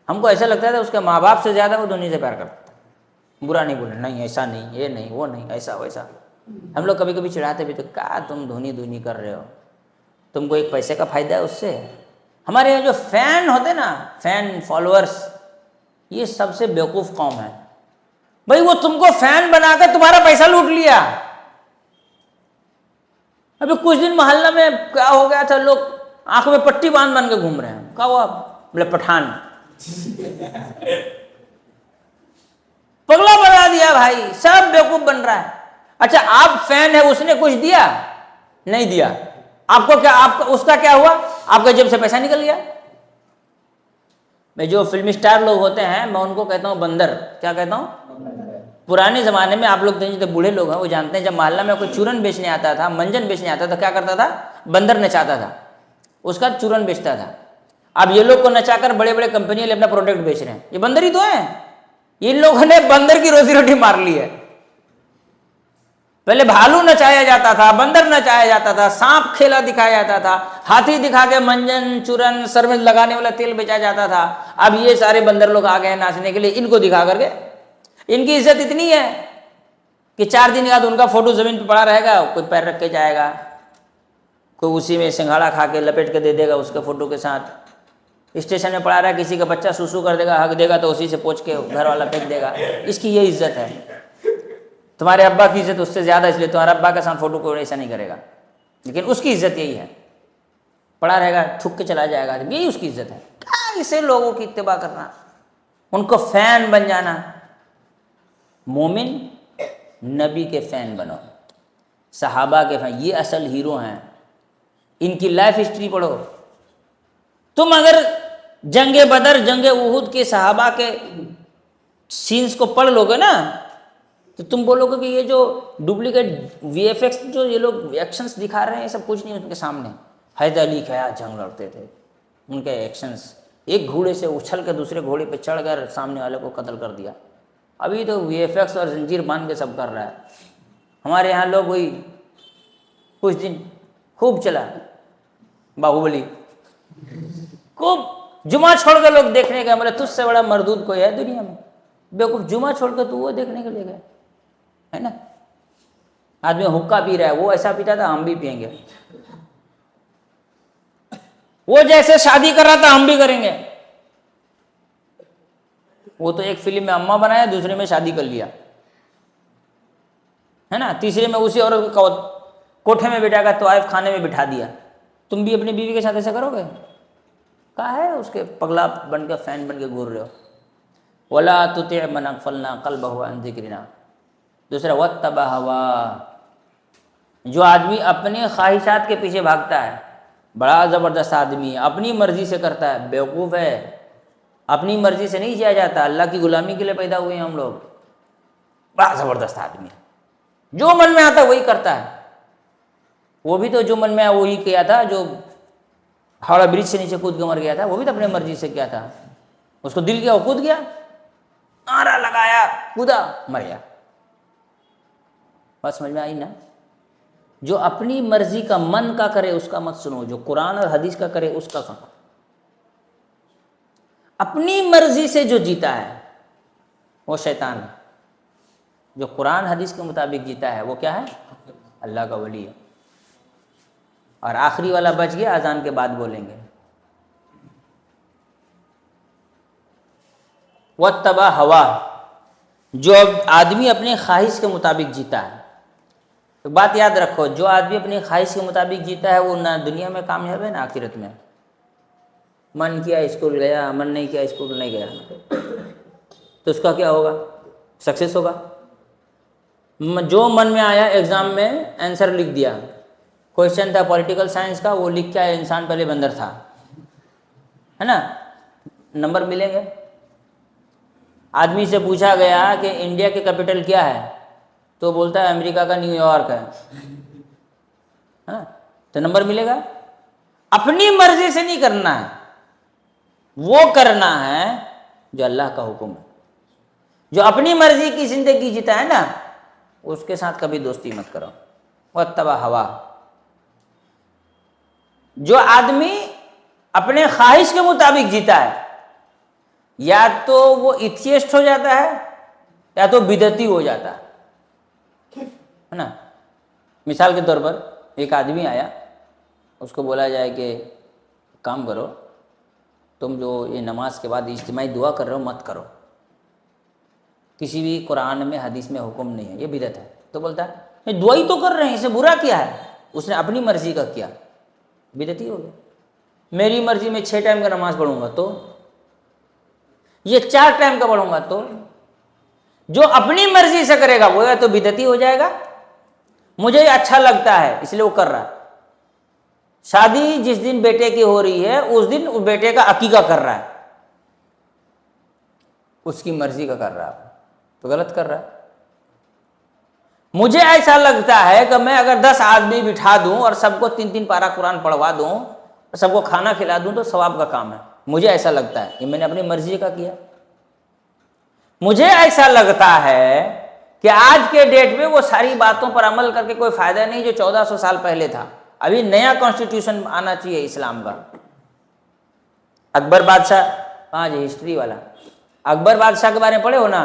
Speaker 1: ہم کو ایسا لگتا تھا اس کے ماں باپ سے زیادہ وہ دھونی سے پیار کرتا تھا. برا نہیں بولے، نہیں ایسا نہیں، یہ نہیں، وہ نہیں، ایسا ویسا. ہم لوگ کبھی کبھی چڑھاتے بھی تو کہا تم دھونی کر رہے ہو، تم کو ایک پیسے کا فائدہ ہے اس سے. ہمارے یہاں جو فین ہوتے نا، فین فالوورس، یہ سب سے بیوقوف قوم ہے. بھائی وہ تم کو فین بنا کر تمہارا پیسہ لوٹ لیا. ابھی کچھ دن محلہ میں کیا ہو گیا تھا، لوگ آنکھ میں پٹی باندھ کے گھوم رہے ہیں. کہا ہوا؟ بولے پٹھان. پگلا بنا دیا بھائی، سب بیوقوف بن رہا ہے. اچھا آپ فین ہے، اس نے کچھ دیا؟ نہیں دیا. آپ کو کیا، آپ کا اس کا کیا ہوا؟ آپ کے جیب سے پیسہ نکل گیا. میں جو فلم اسٹار لوگ ہوتے ہیں میں ان کو کہتا ہوں بندر. کیا کہتا ہوں؟ پرانے زمانے میں آپ لوگ جو بوڑھے لوگ ہیں وہ جانتے ہیں، جب محلہ میں کوئی چورن بیچنے آتا تھا، منجن بیچنے آتا تھا، کیا کرتا تھا؟ بندر نچاتا تھا، اس کا چورن بیچتا تھا. اب یہ لوگ کو نچا کر بڑے بڑے کمپنی والے اپنا پروڈکٹ بیچ رہے ہیں. یہ بندر ہی تو ہیں. ان لوگوں نے بندر کی روزی روٹی مار لی ہے. پہلے بھالو نچایا جاتا تھا، بندر نچایا جاتا تھا، سانپ کھیلا دکھایا جاتا تھا، ہاتھی دکھا کے منجن چورن سر میں لگانے والا تیل بیچا جاتا تھا. اب یہ سارے بندر لوگ آ گئے ہیں ناچنے کے لیے. ان کو دکھا کر کے ان کی عزت اتنی ہے کہ 4 دن بعد ان کا فوٹو زمین پہ پڑا رہے گا، کوئی پیر رکھ کے جائے گا، کوئی اسی میں سنگھاڑا کھا کے لپیٹ کے دے دے گا اس کے فوٹو کے ساتھ. اسٹیشن میں پڑا رہا ہے، کسی کا بچہ سوسو کر دے گا، حق دے گا تو اسی سے پوچھ کے گھر والا پھینک دے گا. اس کی یہ عزت ہے. تمہارے ابا کی عزت اس سے زیادہ، اس لیے تمہارا ابا کے ساتھ فوٹو کوئی ایسا نہیں کرے گا، لیکن اس کی عزت یہی ہے. پڑا رہے گا، تھک کے چلا جائے گا، یہی اس کی عزت ہے. کیا اسے لوگوں کی اتباع کرنا، ان کو فین بن جانا. مومن نبی کے فین بنو، صحابہ کے فین، یہ اصل ہیرو ہیں. ان کی لائف ہسٹری پڑھو. تم اگر جنگ بدر، جنگ احد کے صحابہ کے سینز کو پڑھ لو گے نا تو تم بولو گے کہ یہ جو ڈپلیکیٹ وی ایف ایکس جو یہ لوگ ایکشنز دکھا رہے ہیں یہ سب کچھ نہیں ان کے سامنے. حیدر علی کیا جنگ لڑتے تھے، ان کے ایکشنز، ایک گھوڑے سے اچھل کے دوسرے گھوڑے پہ چڑھ کر سامنے والے کو قتل کر دیا۔ ابھی تو وی ایف ایکس اور زنجیر باندھ کے سب کر رہا ہے۔ ہمارے یہاں لوگ وہی کچھ دن خوب چلا باہوبلی، خوب جمعہ چھوڑ کے لوگ دیکھنے گئے، بولے تجھ سے بڑا مردود کوئی ہے دنیا میں؟ بیوقوف، جمعہ چھوڑ کے تو وہ دیکھنے کے لیے گئے ہے نا۔ آدمی حقہ پی رہا ہے، وہ ایسا پیتا تھا ہم بھی پئیں گے، وہ جیسے شادی کر رہا تھا ہم بھی کریں گے۔ وہ تو ایک فلم میں اماں بنایا، دوسرے میں شادی کر لیا ہے نا، تیسرے میں اسی اور کوٹھے میں بٹھا کر طوائف خانے میں بٹھا دیا۔ تم بھی اپنی بیوی کے ساتھ ایسا کرو گے؟ کہا ہے اس کے پگلا بن کے فین بن کے گھور رہے ہو۔ وَلَا تُطِعْ مَنْ أَغْفَلْنَا قَلْبَهُ عَنْ ذِكْرِنَا۔ دوسرا وَاتَّبَعَ هَوَاهُ، جو آدمی اپنے خواہشات کے پیچھے بھاگتا ہے، بڑا زبردست آدمی ہے، اپنی مرضی سے کرتا ہے، بیوقوف ہے۔ اپنی مرضی سے نہیں جیا جاتا، اللہ کی غلامی کے لیے پیدا ہوئے ہیں ہم لوگ۔ بڑا زبردست آدمی ہے، جو من میں آتا ہے وہی کرتا ہے۔ وہ بھی تو جو من میں آیا وہی کیا تھا، جو ہاوڑا برج سے نیچے کود کے مر گیا تھا، وہ بھی تو اپنے مرضی سے کیا تھا، اس کو دل کیا وہ کود گیا، نعرہ لگایا، کودا، مر گیا۔ بات سمجھ میں آئی نا؟ جو اپنی مرضی کا من کا کرے اس کا مت سنو، جو قرآن اور حدیث کا کرے اس کا سنو۔ اپنی مرضی سے جو جیتا ہے وہ شیطان ہے، جو قرآن حدیث کے مطابق جیتا ہے وہ کیا ہے؟ اللہ کا ولی ہے۔ اور آخری والا بچ گیا، اذان کے بعد بولیں گے۔ وَاتَّبَعَ هَوَاهُ، جو آدمی اپنے خواہش کے مطابق جیتا ہے۔ تو بات یاد رکھو، جو آدمی اپنی خواہش کے مطابق جیتا ہے وہ نہ دنیا میں کامیاب ہے نہ آخرت میں۔ من کیا اسکول گیا، من نہیں کیا اسکول نہیں گیا، تو اس کا کیا ہوگا؟ سکسیس ہوگا؟ جو من میں آیا ایگزام میں آنسر لکھ دیا، کوشچن تھا پولیٹیکل سائنس کا، وہ لکھ کے آیا انسان پہلے بندر تھا، ہے نا، نمبر ملیں گے؟ آدمی سے پوچھا گیا کہ انڈیا کی کیپٹل کیا ہے، تو بولتا ہے امریکہ کا نیو یارک ہے، تو نمبر ملے گا؟ اپنی مرضی سے نہیں کرنا ہے، وہ کرنا ہے جو اللہ کا حکم ہے۔ جو اپنی مرضی کی زندگی جیتا ہے نا، اس کے ساتھ کبھی دوستی مت کرو۔ وَاتَّبَعَ هَوَاهُ، جو آدمی اپنے خواہش کے مطابق جیتا ہے، یا تو وہ ایتھیسٹ ہو جاتا ہے یا تو بدعتی ہو جاتا ہے نا۔ مثال کے طور پر ایک آدمی آیا، اس کو بولا جائے کہ کام کرو، تم جو یہ نماز کے بعد اجتماعی دعا کر رہے ہو مت کرو، کسی بھی قرآن میں حدیث میں حکم نہیں ہے، یہ بدعت ہے۔ تو بولتا ہے یہ دعائی تو کر رہے ہیں، اسے برا کیا ہے؟ اس نے اپنی مرضی کا کیا، بدعتی ہو گیا۔ میری مرضی میں 6 ٹائم کا نماز پڑھوں گا تو، یہ 4 ٹائم کا پڑھوں گا تو، جو اپنی مرضی سے کرے گا وہ یا تو بدعتی ہو جائے گا، مجھے اچھا لگتا ہے اس لیے وہ کر رہا ہے۔ شادی جس دن بیٹے کی ہو رہی ہے اس دن اس بیٹے کا عقیقہ کر رہا ہے، اس کی مرضی کا کر رہا ہے تو غلط کر رہا ہے۔ مجھے ایسا لگتا ہے کہ میں اگر 10 آدمی بٹھا دوں اور سب کو 3 پارہ قرآن پڑھوا دوں اور سب کو کھانا کھلا دوں تو ثواب کا کام ہے، مجھے ایسا لگتا ہے، یہ میں نے اپنی مرضی کا کیا۔ مجھے ایسا لگتا ہے کہ آج کے ڈیٹ میں وہ ساری باتوں پر عمل کر کے کوئی فائدہ نہیں جو 1400 سال پہلے تھا۔ ابھی نیا کانسٹیٹیوشن آنا چاہیے اسلام کا۔ اکبر بادشاہ، ہاں جی ہسٹری والا، اکبر بادشاہ کے بارے میں پڑھے ہو نا؟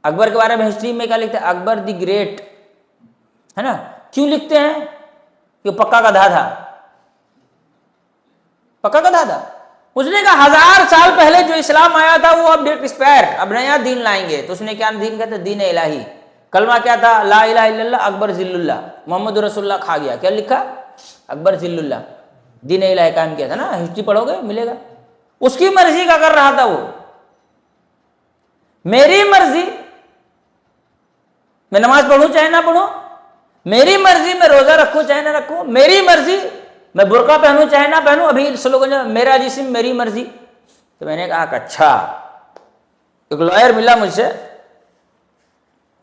Speaker 1: اکبر کے بارے میں ہسٹری میں کیا لکھتے ہیں؟ اکبر دی گریٹ، ہے نا؟ کیوں لکھتے ہیں؟ کہ پکا گدھا تھا، پکا گدھا تھا۔ اس نے کہا 1000 سال پہلے جو اسلام آیا تھا وہ اب ڈیٹ ایکسپائر، اب نیا دین لائیں گے۔ تو اس نے کیا دین کہتے ہیں؟ دین الہی۔ کلمہ کیا تھا؟ لا الہ الا اللہ اکبر ذل اللہ، محمد رسول اللہ کھا گیا۔ کیا لکھا؟ اکبر ذل اللہ، دین الہی قائم کیا تھا نا۔ ہسٹری پڑھو گے ملے گا۔ اس کی مرضی کا کر رہا تھا وہ۔ میری مرضی میں نماز پڑھوں چاہے نہ پڑھوں، میری مرضی میں روزہ رکھوں چاہے نہ رکھوں، میری مرضی میں برقع پہنوں چاہے نہ پہنوں۔ ابھی سلوگن میرا جسم میری مرضی۔ تو میں نے کہا کہ اچھا، ایک لائر ملا مجھ سے،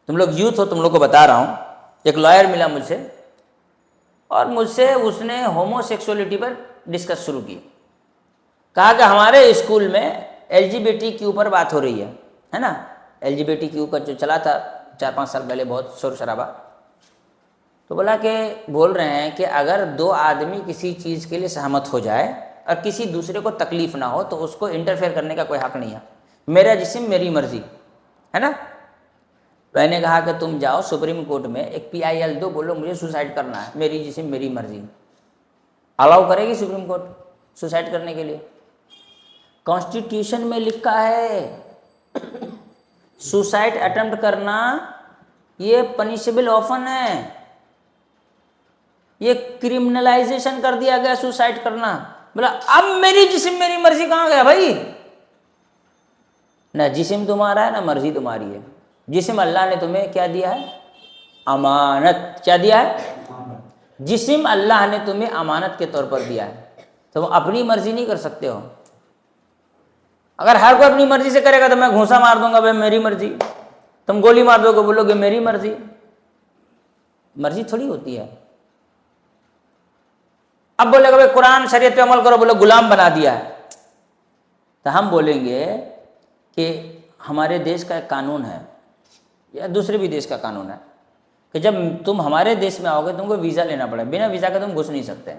Speaker 1: تم لوگ یوتھ ہو تم لوگ کو بتا رہا ہوں، ایک لائر ملا مجھ سے، اور مجھ سے اس نے ہومو سیکسولیٹی پر ڈسکس شروع کی. کہا کہ ہمارے اسکول میں LGBTQ پر بات ہو رہی ہے نا. LGBTQ کا جو چلا تھا 4-5 سال پہلے بہت شور شرابہ. تو بولا کہ بول رہے ہیں کہ اگر 2 آدمی کسی چیز کے لیے سہمت ہو جائے اور کسی دوسرے کو تکلیف نہ ہو تو اس کو انٹرفیئر کرنے کا کوئی حق نہیں ہے. میرا جسم میری مرضی ہے نا. میں نے کہا کہ تم جاؤ سپریم کورٹ میں ایک PIL دو, بولو مجھے سوسائڈ کرنا ہے, میری جسم میری مرضی. الاؤ کرے گی سپریم کورٹ سوسائڈ کرنے کے لیے؟ کانسٹیٹیوشن میں لکھا ہے سوسائڈ اٹمپٹ کرنا یہ پنشبل آفن ہے. یہ کرمنلائزیشن کر دیا گیا سوسائڈ کرنا. بولا اب میری جسم میری مرضی کہاں گیا بھائی؟ نہ جسم تمہارا ہے نہ مرضی تمہاری ہے. جسم اللہ نے تمہیں کیا دیا ہے؟ امانت. کیا دیا ہے؟ جسم اللہ نے تمہیں امانت کے طور پر دیا ہے. تم اپنی مرضی نہیں کر سکتے ہو. اگر ہر کوئی اپنی مرضی سے کرے گا تو میں گھونسا مار دوں گا بھائی میری مرضی. تم گولی مار دو گے بولو گے میری مرضی. مرضی تھوڑی ہوتی ہے. اب بولے گا بھائی قرآن شریعت پہ عمل کرو, بولو غلام بنا دیا ہے. تو ہم بولیں گے کہ ہمارے دیش کا ایک قانون ہے یا دوسرے بھی دیش کا قانون ہے کہ جب تم ہمارے دیش میں آؤ گے تم کو ویزا لینا پڑے. بنا ویزا کے تم گھس نہیں سکتے.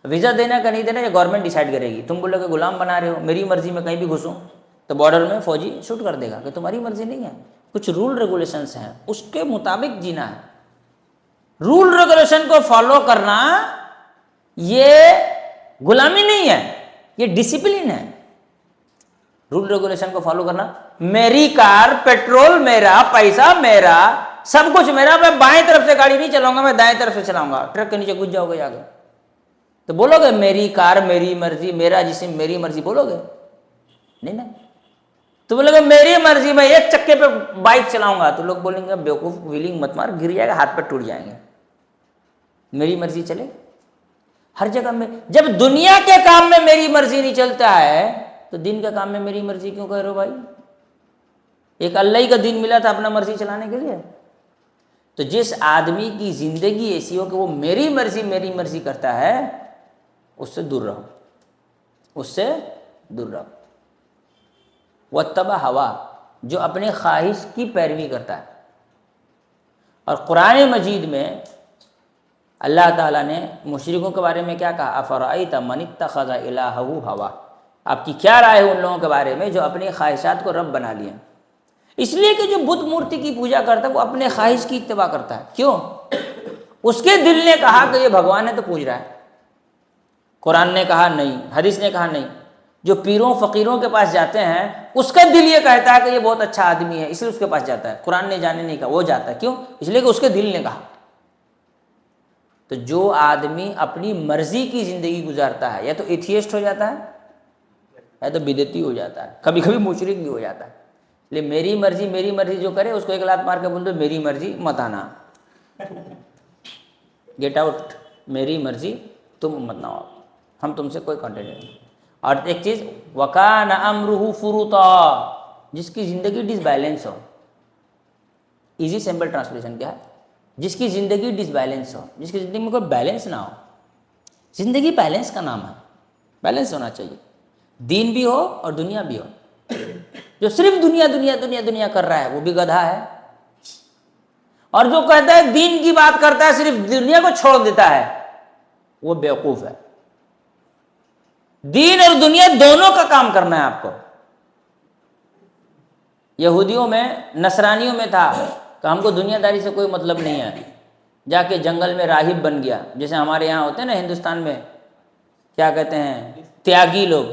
Speaker 1: ویزا دینا کا نہیں دینا یہ گورنمنٹ ڈیسائیڈ کرے گی. تم بولو کہ غلام بنا رہے ہو, میری مرضی میں کہیں بھی گھسوں تو بارڈر میں فوجی شوٹ کر دے گا کہ تمہاری مرضی نہیں ہے. کچھ رول ریگولیشنس ہیں اس کے مطابق جینا ہے. رول ریگولیشن کو فالو کرنا یہ غلامی نہیں ہے, یہ ڈسپلن ہے. رول ریگولیشن کو فالو کرنا. میری کار, پیٹرول میرا, پیسہ میرا, سب کچھ میرا. میں بائیں طرف سے گاڑی نہیں چلاؤں گا, میں دائیں طرف سے چلاؤں گا. ٹرک کے نیچے گھس جاؤ گے جا کے تو بولو گے میری کار میری مرضی, میرا جسم میری مرضی, بولو گے نہیں نا. تو بولو گے میری مرضی میں ایک چکے پہ بائک چلاؤں گا تو لوگ بولیں گے بیوقوف ویلنگ مت مار, گر جائے گا, ہاتھ پہ ٹوٹ جائیں گے. میری مرضی چلے ہر جگہ میں. جب دنیا کے کام میں میری مرضی نہیں چلتا ہے تو دین کے کام میں میری مرضی کیوں کہہ رہے ہو بھائی؟ ایک اللہ ہی کا دین ملا تھا اپنا مرضی چلانے کے لیے. تو جس آدمی کی زندگی ایسی ہو کہ وہ میری مرضی کرتا ہے اس سے دور رہو, اس سے دور رہو. واتبع ہوا, جو اپنے خواہش کی پیروی کرتا ہے. اور قرآن مجید میں اللہ تعالیٰ نے مشرکوں کے بارے میں کیا کہا؟ افرأیت من اتخذ الہہ ہوا. آپ کی کیا رائے ہے ان لوگوں کے بارے میں جو اپنی خواہشات کو رب بنا لیے؟ اس لیے کہ جو بت مورتی کی پوجا کرتا ہے وہ اپنے خواہش کی اتباع کرتا ہے. کیوں؟ اس کے دل نے کہا کہ یہ بھگوان ہے تو پوج رہا ہے. قرآن نے کہا نہیں, حدیث نے کہا نہیں. جو پیروں فقیروں کے پاس جاتے ہیں اس کا دل یہ کہتا ہے کہ یہ بہت اچھا آدمی ہے اس لیے اس کے پاس جاتا ہے. قرآن نے جانے نہیں کہا, وہ جاتا ہے. کیوں؟ اس لیے کہ اس کے دل نے کہا. تو جو آدمی اپنی مرضی کی زندگی گزارتا ہے یا تو ایتھیسٹ ہو جاتا ہے یا تو بدعتی ہو جاتا ہے, کبھی کبھی مشرک بھی ہو جاتا ہے. لیکن میری مرضی جو کرے اس کو ایک لات مار کے بول دو میری مرضی مت آنا, گیٹ آؤٹ, میری مرضی تم مت نہ آؤ, ہم تم سے کوئی کانٹیکٹ نہیں. اور ایک چیز وَكَانَ أَمْرُهُ فُرُطًا, جس کی زندگی ڈس بیلنس ہو. ایزی سمپل ٹرانسلیشن کیا ہے؟ جس کی زندگی ڈس بیلنس ہو, جس کی زندگی میں کوئی بیلنس نہ ہو. زندگی بیلنس کا نام ہے, بیلنس ہونا چاہیے. دین بھی ہو اور دنیا بھی ہو. جو صرف دنیا کر رہا ہے وہ بھی گدھا ہے, اور جو کہتا ہے دین کی بات کرتا ہے صرف دنیا کو چھوڑ دیتا ہے وہ بیوقوف ہے. دین اور دنیا دونوں کا کام کرنا ہے آپ کو. یہودیوں میں نصرانیوں میں تھا کہ ہم کو دنیا داری سے کوئی مطلب نہیں ہے, جا کے جنگل میں راہب بن گیا. جیسے ہمارے یہاں ہوتے ہیں نا ہندوستان میں کیا کہتے ہیں تیاگی لوگ,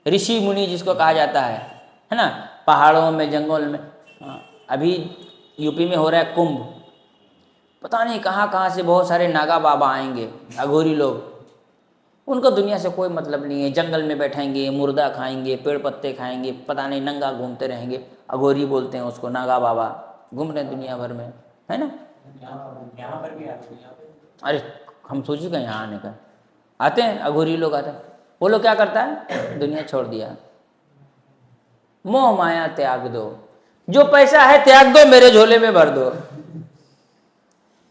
Speaker 1: رشی منی جس کو کہا جاتا ہے نا, پہاڑوں میں جنگل میں. ابھی یو پی میں ہو رہا ہے کمبھ, پتہ نہیں کہاں کہاں سے بہت سارے ناگا بابا آئیں گے, اگوری لوگ. ان کو دنیا سے کوئی مطلب نہیں ہے, جنگل میں بیٹھیں گے, مردہ کھائیں گے, پیڑ پتے کھائیں گے, پتہ نہیں ننگا گھومتے رہیں گے. اگوری بولتے ہیں اس کو, ناگا بابا گھوم رہے ہیں دنیا بھر میں, ہے نا. ارے ہم سوچی کہ یہاں آنے کا, آتے ہیں اگوری لوگ آتے ہیں. وہ لوگ کیا کرتا ہے, دنیا چھوڑ دیا, موہ مایا تیاگ دو, جو پیسہ ہے تیاگ دو, میرے جھولے میں بھر دو,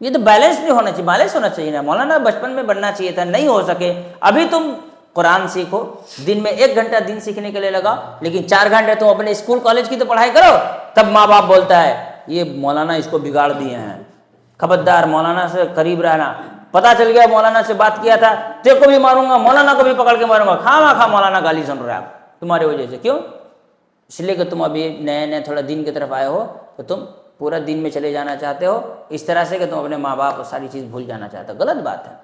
Speaker 1: یہ تو بیلنس نہیں ہونا چاہیے، بیلنس ہونا چاہیے نا مولانا، بچپن میں بننا چاہیے تھا، نہیں ہو سکے ابھی تم قرآن سیکھو، دن میں 1 گھنٹہ دین سیکھنے کے لیے لگا، لیکن 4 گھنٹے تم اپنے اسکول کالج کی تو پڑھائی کرو، تب ماں باپ بولتا ہے یہ مولانا اس کو بگاڑ دیے ہیں، خبردار مولانا سے قریب رہنا، پتا چل گیا مولانا سے بات کیا تھا تیرے کو بھی ماروں گا، مولانا کو بھی پکڑ کے ماروں گا، خواہ مولانا گالی سن رہا ہے تمہاری وجہ سے، کیوں؟ اس لیے کہ تم ابھی نئے تھوڑا دین کی طرف آئے ہو تو تم پورا دین میں چلے جانا چاہتے ہو، اس طرح سے کہ تم اپنے ماں باپ اور ساری چیز بھول جانا چاہتے ہو، غلط بات ہے۔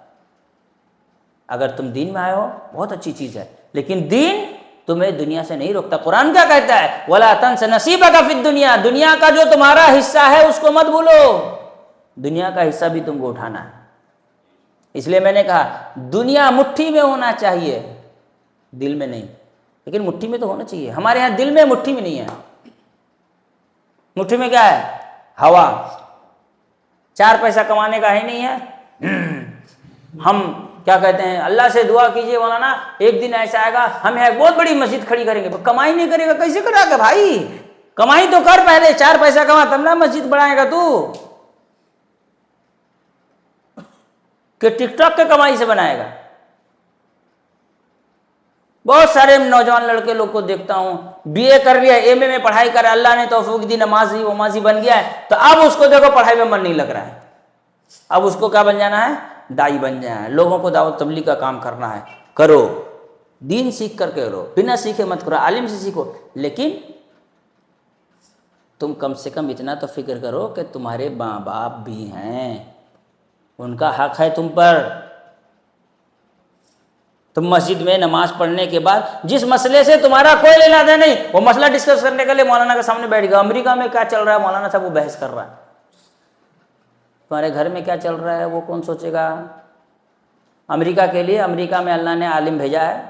Speaker 1: اگر تم دین میں آئے ہو بہت اچھی چیز ہے، لیکن دین تمہیں دنیا سے نہیں روکتا۔ قرآن کیا کہتا ہے؟ وَلَا تَنْسَ نَصِيبَكَ فِي الدُّنْيَا، دنیا کا جو تمہارا حصہ ہے اس کو مت بھولو، دنیا کا حصہ بھی تم کو اٹھانا ہے۔ اس لیے میں نے کہا دنیا مٹھی میں ہونا چاہیے، دل میں نہیں، لیکن مٹھی میں تو ہونا چاہیے۔ ہمارے ہاں دل میں، مٹھی میں نہیں ہے۔ مٹھی میں کیا ہے؟ ہوا، 4 پیسہ کمانے کا ہے نہیں ہے۔ ہم کیا کہتے ہیں، اللہ سے دعا کیجئے مولانا ایک دن ایسا آئے گا ہم ایک بہت بڑی مسجد کھڑی کریں گے، کمائی نہیں کرے گا کیسے کرا گا بھائی؟ کمائی تو کر، پہلے 4 پیسہ کما تب نہ مسجد بڑھائے گا تو، کہ ٹک ٹاک کے کمائی سے بنائے گا۔ بہت سارے نوجوان لڑکے لوگ کو دیکھتا ہوں بی اے کر لیا، ایم اے میں پڑھائی کر، اللہ نے توفیق دی، نمازی بن گیا ہے، تو اب اس کو دیکھو پڑھائی میں من نہیں لگ رہا ہے، اب اس کو کیا بن جانا ہے؟ دائی بن جانا ہے، لوگوں کو دعوت تبلیغ کا کام کرنا ہے۔ کرو، دین سیکھ کر کے کرو، بنا سیکھے مت کرو، عالم سے سیکھو، لیکن تم کم سے کم اتنا تو فکر کرو کہ تمہارے ماں باپ بھی ہیں، ان کا حق ہے تم پر۔ تم مسجد میں نماز پڑھنے کے بعد جس مسئلے سے تمہارا کوئی لینا دینا نہیں، وہ مسئلہ ڈسکس کرنے کے لیے مولانا کے سامنے بیٹھ گیا، امریکہ میں کیا چل رہا ہے مولانا صاحب وہ بحث کر رہا ہے، تمہارے گھر میں کیا چل رہا ہے وہ کون سوچے گا؟ امریکہ کے لیے، امریکہ میں اللہ نے عالم بھیجا ہے،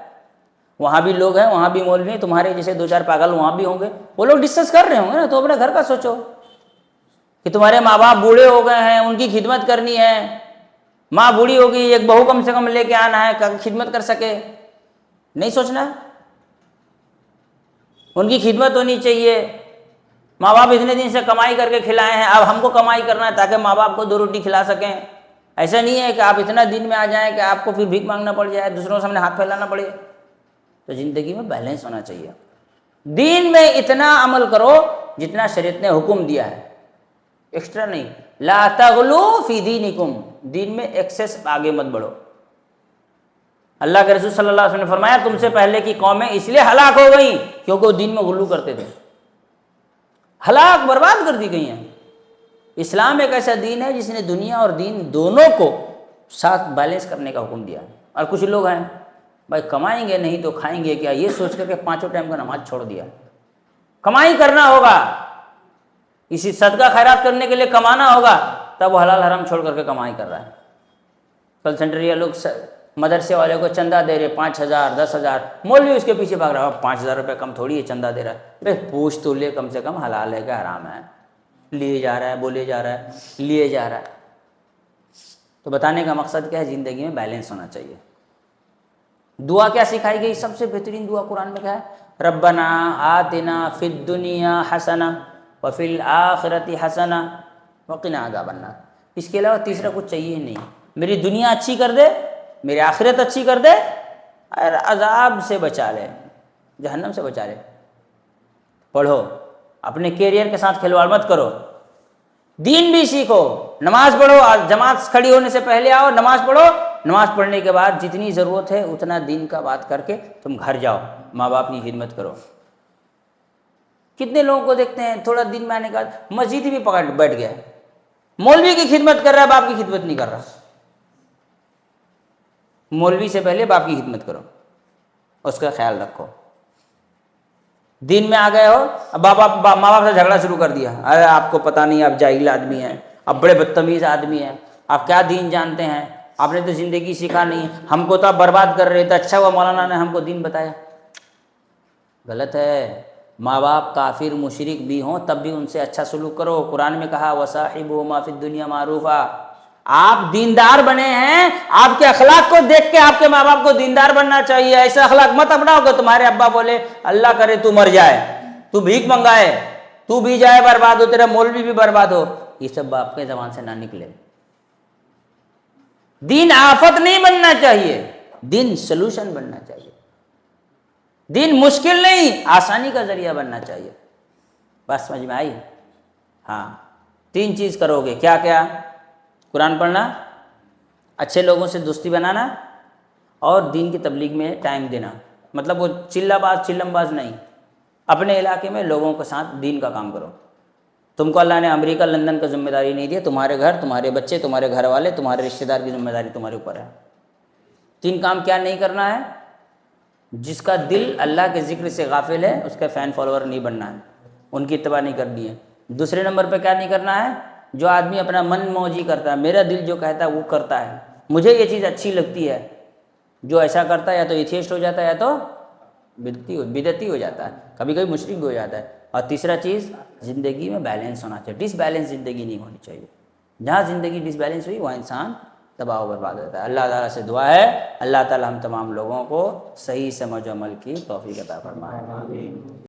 Speaker 1: وہاں بھی لوگ ہیں، وہاں بھی مولوی ہیں، تمہارے جیسے 2-4 پاگل وہاں بھی ہوں گے، وہ لوگ ڈسکس کر رہے ہوں گے نا، تو اپنے گھر کا سوچو کہ تمہارے ماں باپ بوڑھے ہو گئے ہیں، ان کی خدمت کرنی ہے، ماں بوڑھی ہوگی، ایک بہو کم سے کم لے کے آنا ہے خدمت کر سکے، نہیں سوچنا؟ ان کی خدمت ہونی چاہیے۔ ماں باپ اتنے دن سے کمائی کر کے کھلائے ہیں، اب ہم کو کمائی کرنا ہے تاکہ ماں باپ کو 2 روٹی کھلا سکیں۔ ایسا نہیں ہے کہ آپ اتنا دن میں آ جائیں کہ آپ کو پھر بھیک مانگنا پڑ جائے، دوسروں کے سامنے ہاتھ پھیلانا پڑے۔ تو زندگی میں بیلنس ہونا چاہیے، دین میں اتنا عمل کرو جتنا شریعت نے حکم دیا ہے، ایکسٹرا نہیں۔ لا تغلو فی دینکم، دین میں ایکسس آگے مت بڑھو۔ اللہ کے رسول صلی اللہ علیہ وسلم نے فرمایا تم سے پہلے کی قومیں اس لیے ہلاک ہو گئیں کیونکہ وہ دین میں غلو کرتے تھے، ہلاک برباد کر دی گئی ہیں۔ اسلام ایک ایسا دین ہے جس نے دنیا اور دین دونوں کو ساتھ بیلنس کرنے کا حکم دیا ہے۔ اور کچھ لوگ ہیں بھائی کمائیں گے نہیں تو کھائیں گے کیا، یہ سوچ کر کے 5 ٹائم کا نماز چھوڑ دیا۔ کمائی کرنا ہوگا، اسی صدقہ خیرات کرنے کے لیے کمانا ہوگا، تب وہ حلال حرام چھوڑ کر کے کمائی کر رہا ہے۔ کل سینٹریا لوگ مدرسے والے کو چندہ دے رہے 5,000 10,000، مولوی اس کے پیچھے بھاگ رہا ہے، 5,000 روپے کم تھوڑی ہے چندہ دے رہا ہے، بھائی پوچھ تو لے کم سے کم حلال ہے کہ حرام ہے، لیے جا رہا ہے، بولے جا رہا ہے، لیے جا رہا ہے۔ تو بتانے کا مقصد کیا ہے، زندگی میں بیلنس ہونا چاہیے۔ دعا کیا سکھائی گئی؟ سب سے بہترین دعا قرآن میں کیا ہے؟ ربنا آتنا فی الدنیا حسنہ وفی الآخرۃ حسنہ وقنا عذاب النار۔ اس کے علاوہ تیسرا کچھ چاہیے نہیں، میری دنیا اچھی کر دے، میری آخرت اچھی کر دے، اور عذاب سے بچا لے، جہنم سے بچا لے۔ پڑھو، اپنے کیریئر کے ساتھ کھلواڑ مت کرو، دین بھی سیکھو، نماز پڑھو، جماعت کھڑی ہونے سے پہلے آؤ نماز پڑھو، نماز پڑھنے کے بعد جتنی ضرورت ہے اتنا دین کا بات کر کے تم گھر جاؤ، ماں باپ کی خدمت کرو۔ کتنے لوگوں کو دیکھتے ہیں تھوڑا دن میں آنے کے بعد مسجد ہی بھی پکڑ بیٹھ گیا ہے، مولوی کی خدمت کر رہا ہے، باپ کی خدمت نہیں کر رہا۔ مولوی سے پہلے باپ کی خدمت کرو، اس کا خیال رکھو۔ دین میں آ گئے ہو، اب ماں باپ سے جھگڑا شروع کر دیا، ارے آپ کو پتہ نہیں، آپ جاہل آدمی ہیں، آپ بڑے بدتمیز آدمی ہیں، آپ کیا دین جانتے ہیں، آپ نے تو زندگی سیکھا نہیں، ہم کو تو آپ برباد کر رہے تھے، اچھا ہوا مولانا نے ہم کو دین بتایا۔ غلط ہے، ماں باپ کافر مشرک بھی ہوں تب بھی ان سے اچھا سلوک کرو۔ قرآن میں کہا وَصَاحِبُهُمَا فِي الدُّنْيَا مَعْرُوفًا۔ آپ دیندار بنے ہیں، آپ کے اخلاق کو دیکھ کے آپ کے ماں باپ کو دیندار بننا چاہیے۔ ایسا اخلاق مت اپناؤ کہ تمہارے ابا بولے اللہ کرے تو مر جائے، تو بھیک منگائے، تو بھی جائے برباد ہو، تیرا مولوی بھی برباد ہو۔ یہ سب باپ کے زبان سے نہ نکلے۔ دین آفت نہیں بننا چاہیے، دین سلوشن بننا چاہیے، دین مشکل نہیں آسانی کا ذریعہ بننا چاہیے۔ بات سمجھ میں آئی؟ ہاں، 3 چیز کرو گے، کیا کیا؟ قرآن پڑھنا، اچھے لوگوں سے دوستی بنانا، اور دین کی تبلیغ میں ٹائم دینا۔ مطلب وہ چلم باز نہیں، اپنے علاقے میں لوگوں کے ساتھ دین کا کام کرو۔ تم کو اللہ نے امریکہ لندن کا ذمہ داری نہیں دیا، تمہارے گھر، تمہارے بچے، تمہارے گھر والے، تمہارے رشتہ دار کی ذمہ داری تمہارے اوپر ہے۔ 3 کام کیا نہیں کرنا ہے؟ جس کا دل اللہ کے ذکر سے غافل ہے اس کا فین فالوور نہیں بننا ہے، ان کی اتباع نہیں کرنی ہے۔ دوسرے نمبر پہ کیا نہیں کرنا ہے؟ جو آدمی اپنا من موجی کرتا ہے، میرا دل جو کہتا ہے وہ کرتا ہے، مجھے یہ چیز اچھی لگتی ہے، جو ایسا کرتا ہے یا تو ایتھیسٹ ہو جاتا ہے یا تو بدعتی ہو جاتا ہے، کبھی کبھی مشرک بھی ہو جاتا ہے۔ اور تیسرا چیز، زندگی میں بیلنس ہونا چاہیے، ڈس بیلنس زندگی نہیں ہونی چاہیے۔ جہاں زندگی ڈس بیلنس ہوئی وہاں انسان تباہ و برباد ہوتا ہے۔ اللہ تعالیٰ سے دعا ہے اللہ تعالیٰ ہم تمام لوگوں کو صحیح سمجھ و عمل کی توفیق عطا فرمائے۔